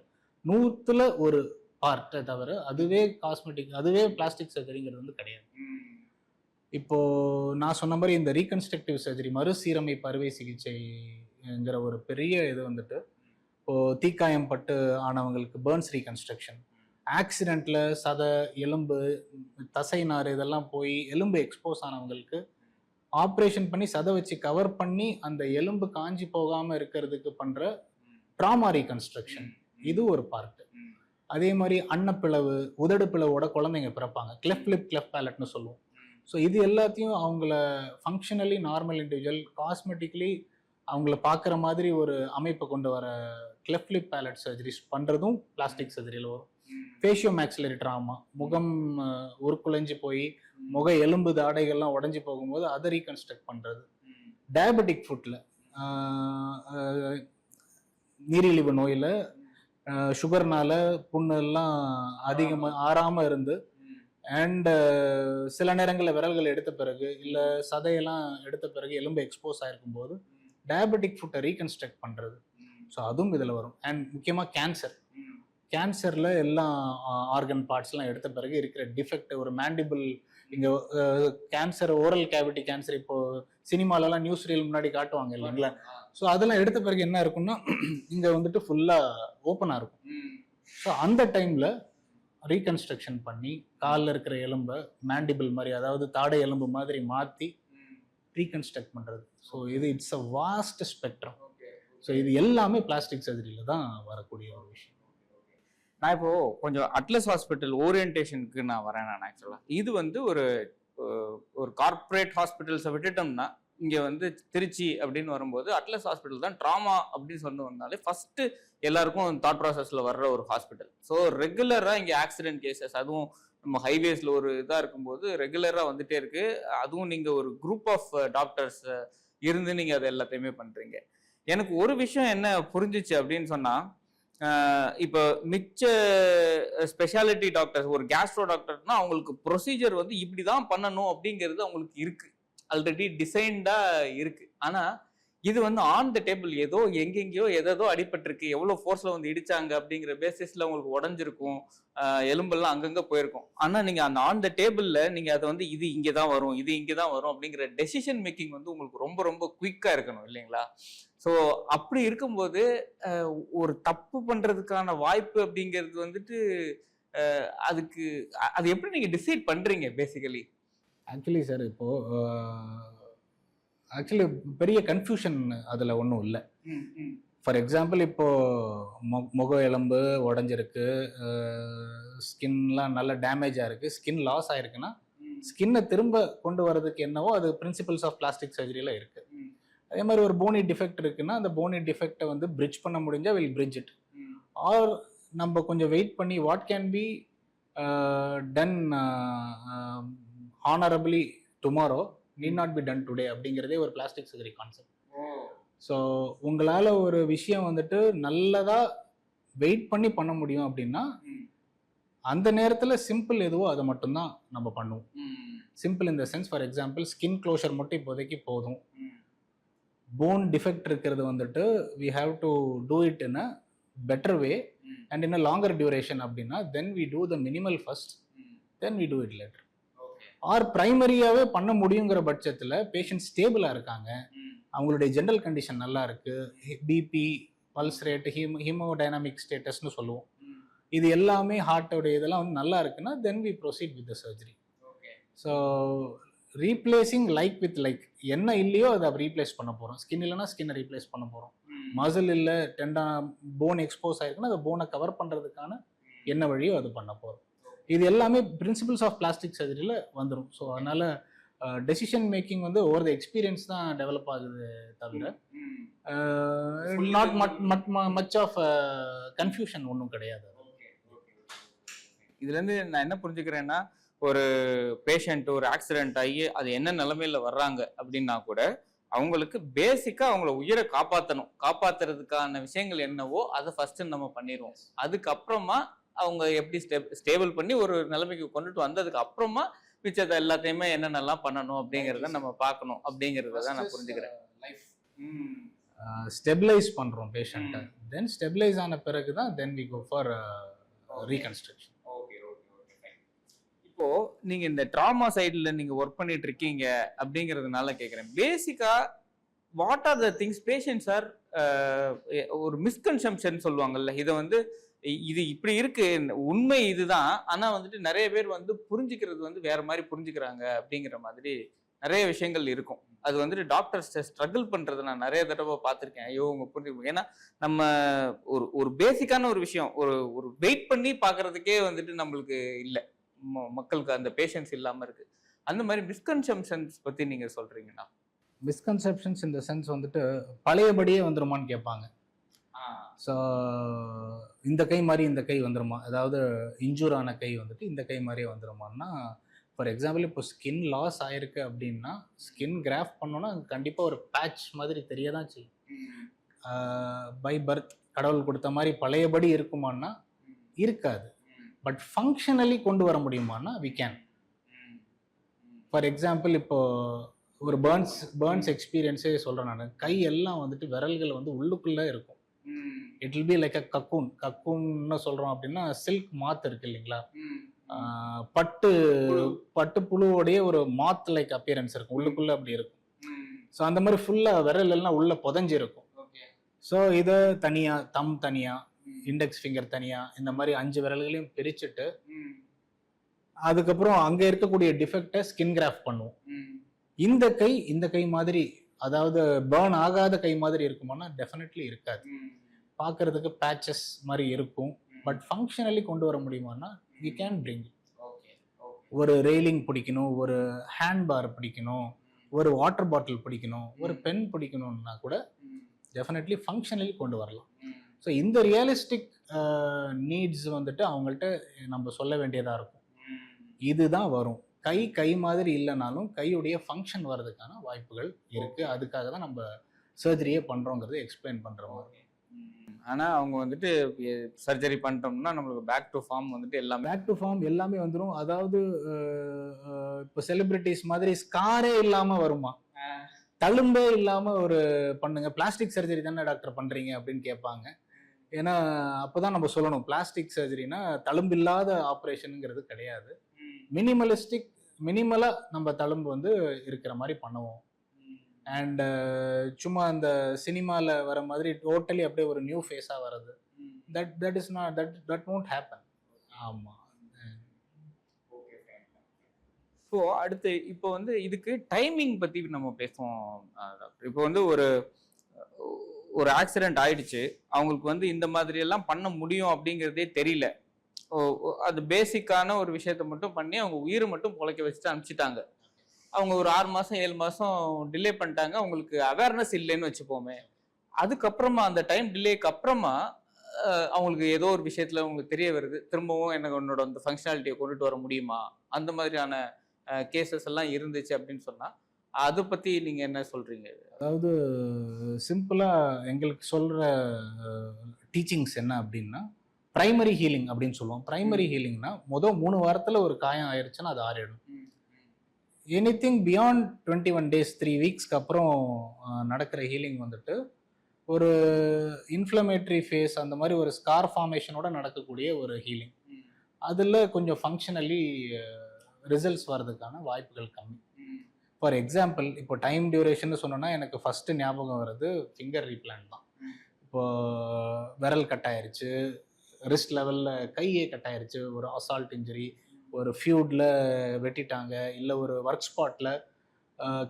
Speaker 2: 100ல் ஒரு பார்ட்டை தவிர அதுவே பிளாஸ்டிக் சர்ஜரிங்கிறது வந்து கிடையாது. இப்போ நான் சொன்ன மாதிரி இந்த ரீகன்ஸ்ட்ரக்டிவ் சர்ஜரி, மறுசீரமைப்பு அறுவை சிகிச்சைங்கிற ஒரு பெரிய இது வந்துட்டு இப்போ தீக்காயம் பட்டு ஆனவங்களுக்கு பேர்ன்ஸ் ரீகன்ஸ்ட்ரக்ஷன், ஆக்சிடென்ட்ல சதை எலும்பு தசை நார் இதெல்லாம் போய் எலும்பு எக்ஸ்போஸ் ஆனவங்களுக்கு ஆப்ரேஷன் பண்ணி சதை வச்சு கவர் பண்ணி அந்த எலும்பு காஞ்சி போகாம இருக்கிறதுக்கு பண்ற ட்ராமா ரீகன்ஸ்ட்ரக்ஷன், இது ஒரு பார்ட். அதே மாதிரி அன்னப்பிளவு, உதடு பிளவோட குழந்தைங்க பிறப்பாங்க, கிளெஃப்ட் லிப் கிளெஃப்ட் பேலட்னு சொல்லுவோம். ஸோ இது எல்லாத்தையும் அவங்கள ஃபங்க்ஷனலி நார்மல் இண்டிவிஜுவல், காஸ்மெட்டிக்கலி அவங்கள பார்க்குற மாதிரி ஒரு அமைப்பை கொண்டு வர கிளெஃப்ட் லிப் பேலட் சர்ஜரிஸ் பண்ணுறதும் பிளாஸ்டிக் சர்ஜரியில் வரும். ஃபேஷியோ மேக்ஸிலரி ட்ராமா, முகம் உருக்குலைஞ்சு போய் முக எலும்பு தாடைகள்லாம் உடஞ்சி போகும்போது அதை ரீகன்ஸ்ட்ரக்ட் பண்ணுறது. டயபெட்டிக் ஃபுட்டில் நீரிழிவு நோயில் சுகர்னால புண்ணெல்லாம் அதிகமாக ஆறாமல் இருந்து அண்ட் சில நேரங்களில் விரல்கள் எடுத்த பிறகு இல்லை சதையெல்லாம் எடுத்த பிறகு எலும்பு எக்ஸ்போஸ் ஆகிருக்கும் போது டயபெட்டிக் ஃபுட்டை ரீகன்ஸ்ட்ரக்ட் பண்ணுறது. ஸோ அதுவும் இதில் வரும். அண்ட் முக்கியமாக கேன்சரில் எல்லாம் ஆர்கன் பார்ட்ஸ்லாம் எடுத்த பிறகு இருக்கிற டிஃபெக்ட், ஒரு மேண்டிபிள் இங்கே கேன்சர், ஓரல் கேவிட்டி கேன்சர் இப்போ சினிமாலெலாம் நியூஸ் ரீல் முன்னாடி காட்டுவாங்க இல்லைங்களா. ஸோ அதெல்லாம் எடுத்த பிறகு என்ன இருக்குன்னா இங்கே வந்துட்டு ஃபுல்லாக ஓப்பனாக இருக்கும். ஸோ அந்த டைமில் ரீகன்ஸ்ட்ரக்ஷன் பண்ணி காலில் இருக்கிற எலும்பை மேண்டிபிள் மாதிரி, அதாவது தாடை எலும்பு மாதிரி மாற்றி ரீகன்ஸ்ட்ரக்ட் பண்ணுறது. ஸோ இது it's a vast spectrum. So இது எல்லாமே பிளாஸ்டிக் சர்ஜரியில் தான் வரக்கூடிய ஒரு விஷயம்.
Speaker 1: நான் இப்போ கொஞ்சம் அட்லஸ் ஹாஸ்பிட்டல் ஓரியன்டேஷனுக்கு நான் வரேன். நான் ஆக்சுவலாக இது வந்து ஒரு கார்பரேட் ஹாஸ்பிட்டல்ஸை விட்டுட்டோம்னா இங்கே வந்து திருச்சி அப்படின்னு வரும்போது அட்லஸ் ஹாஸ்பிட்டல் தான் ட்ராமா அப்படின்னு சொன்ன வந்தாலே ஃபர்ஸ்ட் எல்லாருக்கும் தாட் ப்ராசஸில் வர்ற ஒரு ஹாஸ்பிட்டல். ஸோ ரெகுலராக இங்கே ஆக்சிடென்ட் கேசஸ், அதுவும் நம்ம ஹைவேஸில் ஒரு இதாக இருக்கும்போது ரெகுலராக வந்துட்டே இருக்கு. அதுவும் நீங்கள் ஒரு குரூப் ஆஃப் டாக்டர்ஸ் இருந்து நீங்கள் அதை எல்லாத்தையுமே பண்ணுறீங்க. எனக்கு ஒரு விஷயம் என்ன புரிஞ்சிச்சு அப்படின்னு சொன்னால், இப்போ மிச்ச ஸ்பெஷாலிட்டி டாக்டர்ஸ், ஒரு கேஸ்ட்ரோ டாக்டர்னா அவங்களுக்கு ப்ரொசீஜர் வந்து இப்படி தான் பண்ணணும் அப்படிங்கிறது அவங்களுக்கு இருக்கு, ஆல்ரெடி டிசைன்டா இருக்கு. ஆனா இது வந்து ஆன் த டேபிள் ஏதோ எங்கெங்கயோ எதோ அடிபட்டிருக்கு, எவ்வளவு ஃபோர்ஸ்ல வந்து இடிச்சாங்க அப்படிங்கிற பேசிஸ்ல உங்களுக்கு உடஞ்சிருக்கும், எலும்பெல்லாம் அங்கங்க போயிருக்கும். ஆனா நீங்க அந்த ஆன் த டேபிள்ல நீங்க அதை வந்து இது இங்கதான் வரும், இது இங்கதான் வரும் அப்படிங்கிற டெசிஷன் மேக்கிங் வந்து உங்களுக்கு ரொம்ப ரொம்ப குயிக்கா இருக்கணும் இல்லைங்களா. ஸோ அப்படி இருக்கும்போது ஒரு தப்பு பண்றதுக்கான வாய்ப்பு அப்படிங்கிறது வந்துட்டு அதுக்கு அது எப்படி நீங்க டிசைட் பண்றீங்க பேசிக்கலி?
Speaker 2: ஆக்சுவலி சார் இப்போது பெரிய கன்ஃபியூஷன் அதில் ஒன்றும் இல்லை. ஃபார் எக்ஸாம்பிள் இப்போது முக எலும்பு உடஞ்சிருக்கு, ஸ்கின்லாம் நல்ல டேமேஜாக இருக்குது, ஸ்கின் லாஸ் ஆகிருக்குன்னா ஸ்கின்னை திரும்ப கொண்டு வரதுக்கு என்னவோ அது பிரின்சிபல்ஸ் ஆஃப் பிளாஸ்டிக் சர்ஜரியில் இருக்குது. அதே மாதிரி ஒரு போனி டிஃபெக்ட் இருக்குன்னா அந்த போனி டிஃபெக்டை வந்து பிரிட்ஜ் பண்ண முடிஞ்சால் வில் பிரிட்ஜ் இட். ஆர் நம்ம கொஞ்சம் வெயிட் பண்ணி what can be done honourably tomorrow need not be done today அப்படிங்கிறதே ஒரு பிளாஸ்டிக் சர்ஜரி கான்செப்ட். ஸோ உங்களால் ஒரு விஷயம் வந்துட்டு நல்லதாக வெயிட் பண்ணி பண்ண முடியும் அப்படின்னா அந்த நேரத்தில் சிம்பிள் எதுவோ அதை மட்டும்தான் நம்ம பண்ணுவோம். Simple in the sense, for example skin closure மட்டும் இப்போதைக்கு போதும். போன் டிஃபெக்ட் இருக்கிறது வந்துட்டு we have to do it in a better way and in a longer duration அப்படின்னா then we do the minimal first, then we do it later. Or பிரைமரியாவே பண்ண முடியுங்கிற பட்சத்துல பேஷண்ட் ஸ்டேபிளா இருக்காங்க, அவங்களுடைய ஜெனரல் கண்டிஷன் நல்லா இருக்கு, பிபி, பல்ஸ் ரேட், ஹீமோடைனமிக் ஸ்டேட்டஸ்னு சொல்லுவோம், இது எல்லாமே ஹார்ட்டோடைய இதெல்லாம் வந்து நல்லா இருக்குன்னா then we proceed with the surgery. So replacing like with like, என்ன இல்லையோ அதை ரீப்ளேஸ் பண்ண போகிறோம். ஸ்கின் இல்லைன்னா ஸ்கின்னை ரீப்ளேஸ் பண்ண போகிறோம். மசில் இல்லை, போன் எக்ஸ்போஸ் ஆயிருக்குன்னா அதை போனை கவர் பண்ணுறதுக்கான என்ன வழியோ அது பண்ண போகிறோம். இது எல்லாமே பிரின்சிபிள்ஸ் ஆஃப் பிளாஸ்டிக் சர்ஜரியில் வந்துடும். ஸோ அதனால் டெசிஷன் மேக்கிங் வந்து ஓவர் த எக்ஸ்பீரியன்ஸ் தான் டெவலப் ஆகுது தவிர நாட் மச் ஆஃப் கன்ஃபியூஷன் ஒன்றும் கிடையாது.
Speaker 1: இதுலேருந்து நான் என்ன புரிஞ்சுக்கிறேன்னா, ஒரு பேஷண்ட் ஒரு ஆக்சிடென்ட் ஆகி அது என்ன நிலைமையில வர்றாங்க அப்படின்னா கூட அவங்களுக்கு பேசிக்கா அவங்கள உயிரை காப்பாத்துறதுக்கான விஷயங்கள் என்னவோ அதை ஃபர்ஸ்ட் நம்ம பண்ணிடுவோம். அதுக்கப்புறமா அவங்க எப்படி ஸ்டேபிள் பண்ணி ஒரு நிலைமைக்கு கொண்டுட்டு வந்ததுக்கு அப்புறமா மிச்சத்தை எல்லாத்தையுமே என்னென்னலாம் பண்ணணும் அப்படிங்கிறத நம்ம பார்க்கணும் அப்படிங்கிறத தான் நான் புரிஞ்சுக்கிறேன்.
Speaker 2: ஸ்டெபிலைஸ் பண்றோம் பேஷண்ட்டை, தென் ஸ்டெபிலைஸ் ஆன பிறகு தான் then we go for reconstruction.
Speaker 1: இப்போ நீங்க இந்த ட்ராமா சைடுல நீங்க ஒர்க் பண்ணிட்டு இருக்கீங்க அப்படிங்கிறதுனால கேட்குறேன், பேசிக்கா what are the things patients R ஒரு மிஸ்கன்செப்ஷன் சொல்லுவாங்கல்ல, இதை வந்து இது இப்படி இருக்கு, உண்மை இதுதான், ஆனா வந்துட்டு நிறைய பேர் வந்து புரிஞ்சுக்கிறது வந்து வேற மாதிரி புரிஞ்சுக்கிறாங்க அப்படிங்கிற மாதிரி நிறைய விஷயங்கள் இருக்கும். அது வந்துட்டு டாக்டர்ஸ் ஸ்ட்ரகிள் பண்றதை நான் நிறைய தடவை பார்த்துருக்கேன். ஐயோ உங்க புரிஞ்சுக்கணும், ஏன்னா நம்ம ஒரு பேசிக்கான ஒரு விஷயம் ஒரு வெயிட் பண்ணி பார்க்கறதுக்கே வந்துட்டு நம்மளுக்கு இல்லை, மக்களுக்கு அந்த பேஷன்ஸ் இல்லாம இருக்கு. அந்த மாதிரி மிஸ்கன்செப்ஷன்ஸ் பத்தி நீங்க சொல்றீங்கன்னா?
Speaker 2: மிஸ்கன்செப்ஷன்ஸ் இந்த சென்ஸ் வந்துட்டு பழையபடியே வந்துருமான்னு கேட்பாங்க. ஸோ இந்த கை மாதிரி இந்த கை வந்துருமா, அதாவது இன்ஜூர் ஆன கை வந்துட்டு இந்த கை மாதிரியே வந்துருமான்னா, ஃபார் எக்ஸாம்பிள் இப்போ ஸ்கின் லாஸ் ஆயிருக்கு அப்படின்னா ஸ்கின் கிராஃப்ட் பண்ணோன்னா கண்டிப்பாக ஒரு பேட்ச் மாதிரி தெரிய தான் செய்யும். பை பர்த் கடவுள் கொடுத்த மாதிரி பழையபடி இருக்குமான்னா இருக்காது. பட் ஃபங்க்ஷனலி கொண்டு வர முடியுமான்னா வி கேன். ஃபார் எக்ஸாம்பிள் இப்போ ஒரு பேர்ன்ஸ் எக்ஸ்பீரியன்ஸே சொல்கிறேன் நான், கை எல்லாம் வந்துட்டு விரல்கள் வந்து உள்ளுக்குள்ளே இருக்கும். It will be like a கக்கூன்னு சொல்கிறோம் அப்படின்னா சில்க் மாத் இருக்கு இல்லைங்களா, பட்டு புழுவோடைய ஒரு மாத் லைக் அப்பியரன்ஸ் இருக்கும், உள்ளுக்குள்ளே அப்படி இருக்கும். ஸோ அந்த மாதிரி ஃபுல்லாக விரல் எல்லாம் உள்ளே புதஞ்சிருக்கும். ஸோ இதை தனியாக தனியாக இண்டெக்ஸ் ஃபிங்கர் தனியாக இந்த மாதிரி 5 விரல்களையும் பிரிச்சுட்டு அதுக்கப்புறம் அங்கே இருக்கக்கூடிய டிஃபெக்டை ஸ்கின் கிராஃப்ட் பண்ணுவோம். இந்த கை மாதிரி, அதாவது பேர்ன் ஆகாத கை மாதிரி இருக்குமானா டெஃபினெட்லி இருக்காது. பார்க்கறதுக்கு பேச்சஸ் மாதிரி இருக்கும். பட் ஃபங்க்ஷனலி கொண்டு வர முடியுமானா வி கேன் பிரிங். ஒரு ரெயிலிங் பிடிக்கணும், ஒரு ஹேண்ட் பார் பிடிக்கணும், ஒரு வாட்டர் பாட்டில் பிடிக்கணும், ஒரு பென் பிடிக்கணும்னா கூட டெஃபினெட்லி ஃபங்க்ஷனலி கொண்டு வரலாம். ஸோ இந்த ரியலிஸ்டிக் நீட்ஸ் வந்துட்டு அவங்கள்ட்ட நம்ம சொல்ல வேண்டியதாக இருக்கும். இதுதான் வரும். கை மாதிரி இல்லைனாலும் கையுடைய ஃபங்க்ஷன் வர்றதுக்கான வாய்ப்புகள் இருக்குது. அதுக்காக தான் நம்ம சர்ஜரியே பண்ணுறோங்கிறத எக்ஸ்பிளைன் பண்ணுற மாதிரி.
Speaker 1: ஆனால் அவங்க வந்துட்டு சர்ஜரி பண்ணிட்டோம்னா நம்மளுக்கு பேக் டு ஃபார்ம்
Speaker 2: எல்லாமே வந்துடும். அதாவது இப்போ செலிபிரிட்டிஸ் மாதிரி ஸ்காரே இல்லாமல் வருமா, தழும்பே இல்லாமல் ஒரு பண்ணுங்க, பிளாஸ்டிக் சர்ஜரி தானே டாக்டர் பண்ணுறீங்க அப்படின்னு கேட்பாங்க. ஏன்னா அப்போ தான் நம்ம சொல்லணும், பிளாஸ்டிக் சர்ஜரினா தழும்பு இல்லாத ஆப்ரேஷனுங்கிறது கிடையாது. மினிமலாக நம்ம தழும்பு வந்து இருக்கிற மாதிரி பண்ணுவோம். அண்ட் சும்மா அந்த சினிமாவில் வர மாதிரி டோட்டலி அப்படியே ஒரு நியூ ஃபேஸாக வர்றது, that is not that won't happen. ஆமாம்.
Speaker 1: ஸோ அடுத்து இப்போ வந்து இதுக்கு டைமிங் பற்றி நம்ம பேசுவோம் டாக்டர். இப்போ வந்து ஒரு ஆக்சிடென்ட் ஆயிடுச்சு, அவங்களுக்கு வந்து இந்த மாதிரி எல்லாம் பண்ண முடியும் அப்படிங்கிறதே தெரியல, அது பேசிக்கான ஒரு விஷயத்த மட்டும் பண்ணி அவங்க உயிரை மட்டும் பொழைக்க வச்சுட்டு அனுப்பிச்சிட்டாங்க. அவங்க ஒரு 6 மாதம் 7 மாதம் டிலே பண்ணிட்டாங்க, அவங்களுக்கு அவேர்னஸ் இல்லைன்னு வச்சுப்போமே. அதுக்கப்புறமா அந்த டைம் டிலேக்கு அப்புறமா அவங்களுக்கு ஏதோ ஒரு விஷயத்துல அவங்களுக்கு தெரிய வருது, திரும்பவும் என்னோட அந்த ஃபங்க்ஷனாலிட்டியை கொண்டுட்டு வர முடியுமா, அந்த மாதிரியான கேசஸ் எல்லாம் இருந்துச்சு அப்படின்னு சொன்னா அதை பத்தி நீங்க என்ன சொல்றீங்க?
Speaker 2: அதாவது சிம்பிளா எங்களுக்கு சொல்ற டீச்சிங்ஸ் என்ன அப்படின்னா, பிரைமரி ஹீலிங் அப்படின்னு சொல்லுவோம். பிரைமரி ஹீலிங்னா முதல் 3 வாரத்தில் ஒரு காயம் ஆயிடுச்சுன்னா அது ஆறிடும். எனிதிங் பியாண்ட் 21 days 3 வீக்ஸ்க்கு அப்புறம் நடக்கிற ஹீலிங் வந்துட்டு ஒரு இன்ஃப்ளமேட்டரி ஃபேஸ் அந்த மாதிரி ஒரு ஸ்கார் ஃபார்மேஷனோட நடக்கக்கூடிய ஒரு ஹீலிங். அதில் கொஞ்சம் ஃபங்க்ஷனலி ரிசல்ட்ஸ் வர்றதுக்கான வாய்ப்புகள் கம்மி. ஃபார் எக்ஸாம்பிள் இப்போ டைம் டியூரேஷன் சொன்னோன்னா எனக்கு ஃபஸ்ட்டு ஞாபகம் வர்றது ஃபிங்கர் ரீப்ளான்ட் தான். இப்போ விரல் கட் ஆயிருச்சு, ரிஸ்ட் லெவலில் கையே கட் ஆயிருச்சு, ஒரு அசால்ட் இன்ஜுரி, ஒரு ஃபியூடில் வெட்டிட்டாங்க, இல்லை ஒரு ஒர்க் ஸ்பாட்டில்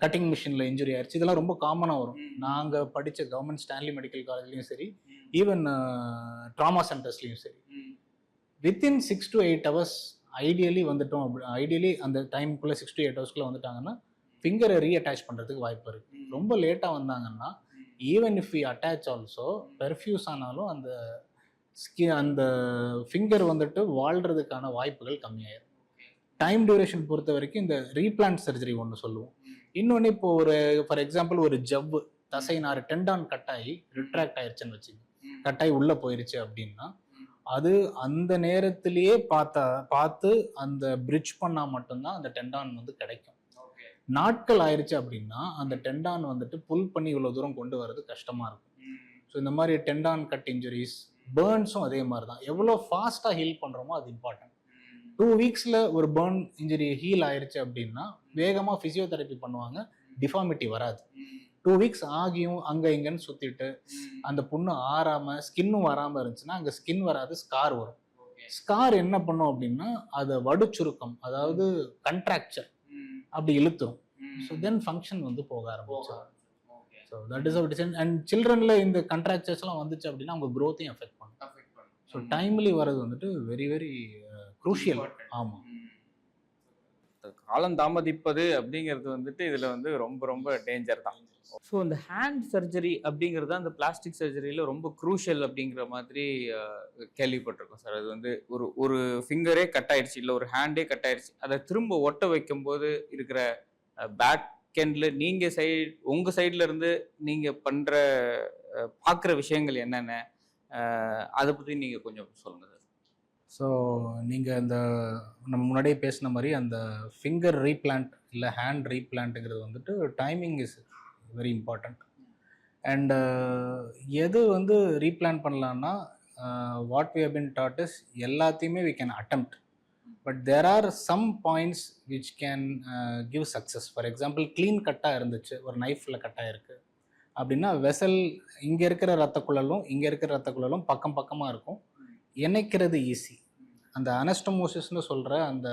Speaker 2: கட்டிங் மிஷினில் இன்ஜுரி ஆயிடுச்சு. இதெல்லாம் ரொம்ப காமனாக வரும். நாங்கள் படித்த கவர்மெண்ட் ஸ்டான்லி மெடிக்கல் காலேஜ்லேயும் சரி, ஈவன் ட்ராமா சென்டர்ஸ்லேயும் சரி, வித்தின் 6 to 8 hours ஐடியலி வந்துட்டோம். ஐடியலி அந்த டைமுக்குள்ளே 6 to 8 hours வந்துட்டாங்கன்னா ஃபிங்கரை ரீஅட்டாச் பண்ணுறதுக்கு வாய்ப்பு இருக்குது. ரொம்ப லேட்டாக வந்தாங்கன்னா even if we attach also perfuse ஆனாலும் அந்த ஃபிங்கர் வந்துட்டு வாழ்கிறதுக்கான வாய்ப்புகள் கம்மியாயிடும். டைம் டியூரேஷன் பொறுத்த வரைக்கும் இந்த ரீப்ளான்ட் சர்ஜரி ஒன்று சொல்லுவோம். இன்னொன்று இப்போ ஒரு ஃபார் எக்ஸாம்பிள் ஒரு ஜவ்வு தசை நார் டெண்டான் கட்டாயி ரிட்ராக்ட் ஆயிடுச்சுன்னு வச்சுக்கோங்க, கட்டாயி உள்ளே போயிருச்சு அப்படின்னா அது அந்த நேரத்திலேயே பார்த்து அந்த பிரிட்ஜ் பண்ணால் மட்டும்தான் அந்த டெண்டான் வந்து கிடைக்கும். நாட்கள் ஆயிடுச்சு அப்படின்னா அந்த டெண்டான் வந்துட்டு புல் பண்ணி இவ்வளோ தூரம் கொண்டு வர்றது கஷ்டமாக இருக்கும். ஸோ இந்த மாதிரி டெண்டான் கட் இன்ஜுரிஸ், பேர்ன்ஸும் அதே மாதிரி தான். எவ்வளோ ஃபாஸ்ட்டாக ஹீல் பண்ணுறோமோ அது இம்பார்ட்டன்ட். 2 weeks ஒரு பேர்ன் இன்ஜுரி ஹீல் ஆயிடுச்சு அப்படின்னா வேகமாக ஃபிசியோதெரப்பி பண்ணுவாங்க, டிஃபார்மிட்டி வராது. 2 weeks ஆகியும் அங்கே இங்கேன்னு சுற்றிட்டு அந்த புண்ணு ஆறாமல் ஸ்கின்னும் வராமல் இருந்துச்சுன்னா அங்கே ஸ்கின் வராது, ஸ்கார் வரும். ஸ்கார் என்ன பண்ணும் அப்படின்னா அதை வடுச்சுருக்கம், அதாவது கண்ட்ராக்சர் அப்படி இழுத்துரும். ஸோ தென் ஃபங்க்ஷன் வந்து போக ஆரம்பிச்சோம். So that is out design. And சில்ட்ரனில் இந்த கண்ட்ராக்சர்ஸ்லாம் வந்துச்சு அப்படின்னா அவங்க க்ரோத்தையும் எஃபெக்ட் பண்ணும். ஸோ டைம்லி வர்றது வந்துட்டு வெரி வெரி க்ரூஷியல். ஆமாம்,
Speaker 1: காலம் தாமதிப்பது அப்படிங்கிறது வந்துட்டு இதில் வந்து ரொம்ப ரொம்ப டேஞ்சர் தான். ஸோ இந்த ஹேண்ட் சர்ஜரி அப்படிங்கிறது அந்த பிளாஸ்டிக் சர்ஜரியில் ரொம்ப க்ரூஷியல் அப்படிங்கிற மாதிரி கேள்விப்பட்டிருக்கோம் சார். அது வந்து ஒரு ஃபிங்கரே கட் ஆயிடுச்சு, இல்லை ஒரு ஹேண்டே கட் ஆயிடுச்சு, அதை திரும்ப ஒட்ட வைக்கும்போது இருக்கிற பேக் எண்டில் நீங்கள் உங்கள் சைடில் இருந்து நீங்கள் பண்ணுற பார்க்குற விஷயங்கள் என்னென்ன, அதை பற்றி நீங்கள் கொஞ்சம் சொல்லுங்கள் சார்.
Speaker 2: ஸோ நீங்கள் நம்ம முன்னாடியே பேசின மாதிரி அந்த ஃபிங்கர் ரீப்ளான்ட் இல்லை ஹேண்ட் ரீப்ளான்ட்டுங்கிறது வந்துட்டு timing is very important. And எது வந்து ரீப்ளான் பண்ணலான்னா what we have been that is எல்லாத்தையுமே we can attempt, but there are some points which can give success. For example clean கட்டாக இருந்துச்சு, ஒரு நைஃப்பில் கட்டாக இருக்குது அப்படின்னா வெசல் இங்கே இருக்கிற ரத்த குழலும் இங்கே இருக்கிற ரத்த குழலும் பக்கம் பக்கமாக இருக்கும், இணைக்கிறது ஈஸி. அந்த அனஸ்டமோசிஸ்னு சொல்கிற அந்த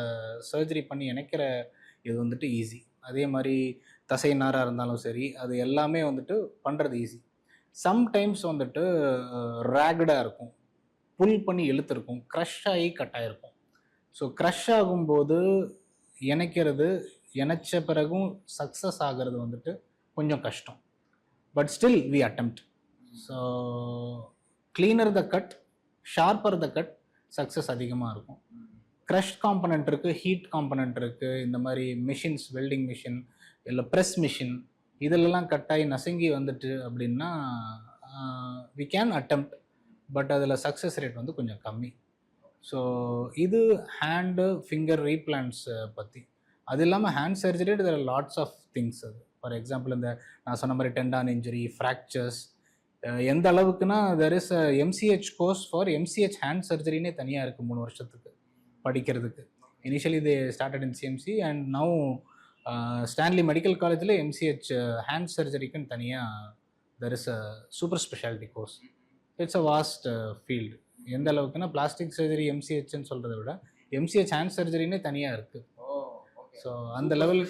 Speaker 2: சர்ஜரி பண்ணி இணைக்கிற இது வந்துட்டு ஈஸி. அதே மாதிரி தசை நாராக இருந்தாலும் சரி, அது எல்லாமே வந்துட்டு பண்ணுறது ஈஸி. சம்டைம்ஸ் வந்துட்டு ரேகடாக இருக்கும், புல் பண்ணி இழுத்துருக்கும், க்ரஷ் ஆகி கட்டாயிருக்கும். ஸோ க்ரஷ் ஆகும்போது இணைச்ச பிறகும் சக்ஸஸ் ஆகிறது வந்துட்டு கொஞ்சம் கஷ்டம். But still we attempt. So cleaner the cut, sharper the cut, success அதிகமாக இருக்கும். க்ரஷ் காம்பனண்ட் இருக்குது, ஹீட் காம்பனண்ட் இருக்குது. இந்த மாதிரி மிஷின்ஸ், வெல்டிங் மிஷின் இல்லை ப்ரெஸ் மிஷின், இதிலெல்லாம் கட்டாயி நசுங்கி வந்துட்டு அப்படின்னா வி கேன் அட்டெம்ப்ட், பட் அதில் சக்ஸஸ் ரேட் வந்து கொஞ்சம் கம்மி. ஸோ இது ஹேண்டு ஃபிங்கர் ரீப்ளான்ட்ஸ் பற்றி. அது இல்லாமல் hand surgery there are lots of things. அது ஃபார் எக்ஸாம்பிள் இந்த நான் சொன்ன மாதிரி டெண்டான் இன்ஜுரி, ஃப்ராக்சர்ஸ், எந்த அளவுக்குன்னா there is MCH course for MCH hand சர்ஜரினே தனியாக இருக்குது 3 வருஷத்துக்கு படிக்கிறதுக்கு. Initially they started in CMC and now Stanley medical காலேஜில் எம்சிஹெச் ஹேண்ட் சர்ஜரிக்குன்னு தனியாக there is a super speciality course. It's a vast field. எந்த அளவுக்குன்னா பிளாஸ்டிக் சர்ஜரி எம்சிஹெச்ன்னு சொல்கிறத விட எம்சிஹெச் ஹேண்ட் சர்ஜரினே தனியாக இருக்குது. ஸோ அந்த லெவல்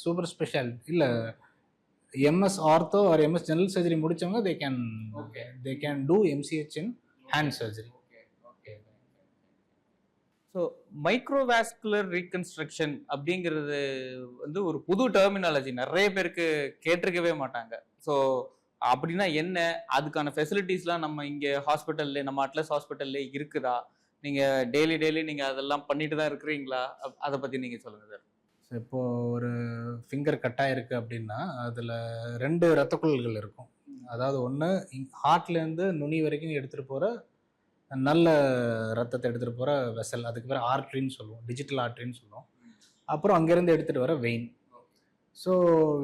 Speaker 2: சூப்பர் ஸ்பெஷாலிட்டி இல்லை, MS ortho or MS general surgery முடித்தவங்க they can do MCH in hand surgery.
Speaker 1: So microvascular reconstruction அப்படிங்கிறது வந்து ஒரு புது டெர்மினாலஜி, நிறைய பேருக்கு கேட்டிருக்கவே மாட்டாங்க. ஸோ அப்படின்னா என்ன, அதுக்கான ஃபெசிலிட்டிஸ்லாம் நம்ம இங்கே ஹாஸ்பிட்டல்ல, நம்ம அட்லஸ் ஹாஸ்பிட்டல்ல இருக்குதா, நீங்கள் டெய்லி நீங்கள் அதெல்லாம் பண்ணிட்டு தான் இருக்கிறீங்களா, அதை பற்றி நீங்கள் சொல்லுங்கள் சார்.
Speaker 2: ஸோ இப்போது ஒரு ஃபிங்கர் கட்டாக இருக்குது அப்படின்னா அதில் 2 இரத்தக்குழல்கள் இருக்கும். அதாவது ஒன்று ஹார்ட்லேருந்து நுனி வரைக்கும் எடுத்துகிட்டு போகிற நல்ல ரத்தத்தை எடுத்துகிட்டு போகிற வெசல், அதுக்கு பேர் ஆர்ட்ரின்னு சொல்லுவோம், டிஜிட்டல் ஆர்ட்ரின்னு சொல்லுவோம். அப்புறம் அங்கேருந்து எடுத்துகிட்டு வர வெயின். ஸோ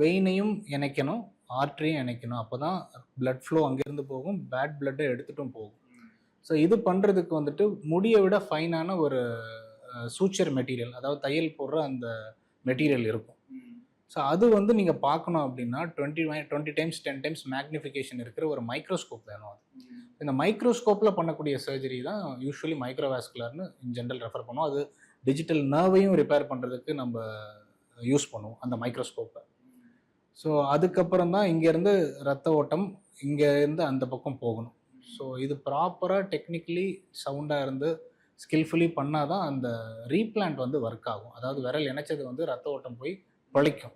Speaker 2: வெயினையும் இணைக்கணும், ஆர்ட்ரியும் இணைக்கணும், அப்போ தான் பிளட் ஃப்ளோ அங்கேருந்து போகும், பேட் பிளட்டை எடுத்துகிட்டும் போகும். ஸோ இது பண்ணுறதுக்கு வந்துட்டு முடியை விட ஃபைனான ஒரு சூச்சர் மெட்டீரியல், அதாவது தையல் போடுற அந்த மெட்டீரியல் இருக்கும். ஸோ அது வந்து நீங்கள் பார்க்கணும் அப்படின்னா 20 டைம்ஸ் 10 டைம்ஸ் மேக்னிஃபிகேஷன் இருக்கிற ஒரு மைக்ரோஸ்கோப் வேணும். அது இந்த மைக்ரோஸ்கோப்பில் பண்ணக்கூடிய சர்ஜரி தான் யூஸ்வலி மைக்ரோவாஸ்குலர்னு இன் ஜென்ரல் ரெஃபர் பண்ணுவோம். அது டிஜிட்டல் நர்வையும் ரிப்பேர் பண்ணுறதுக்கு நம்ம யூஸ் பண்ணுவோம் அந்த மைக்ரோஸ்கோப்பை. ஸோ அதுக்கப்புறம் தான் இங்கேருந்து ரத்த ஓட்டம் இங்கேருந்து அந்த பக்கம் போகணும். ஸோ இது ப்ராப்பராக டெக்னிக்கலி சவுண்டாக இருந்து ஸ்கில்ஃபுல்லி பண்ணால் தான் அந்த ரீப்ளான்ட் வந்து ஒர்க் ஆகும். அதாவது விரல் இணைச்சது வந்து ரத்த ஓட்டம் போய் பழிக்கும்.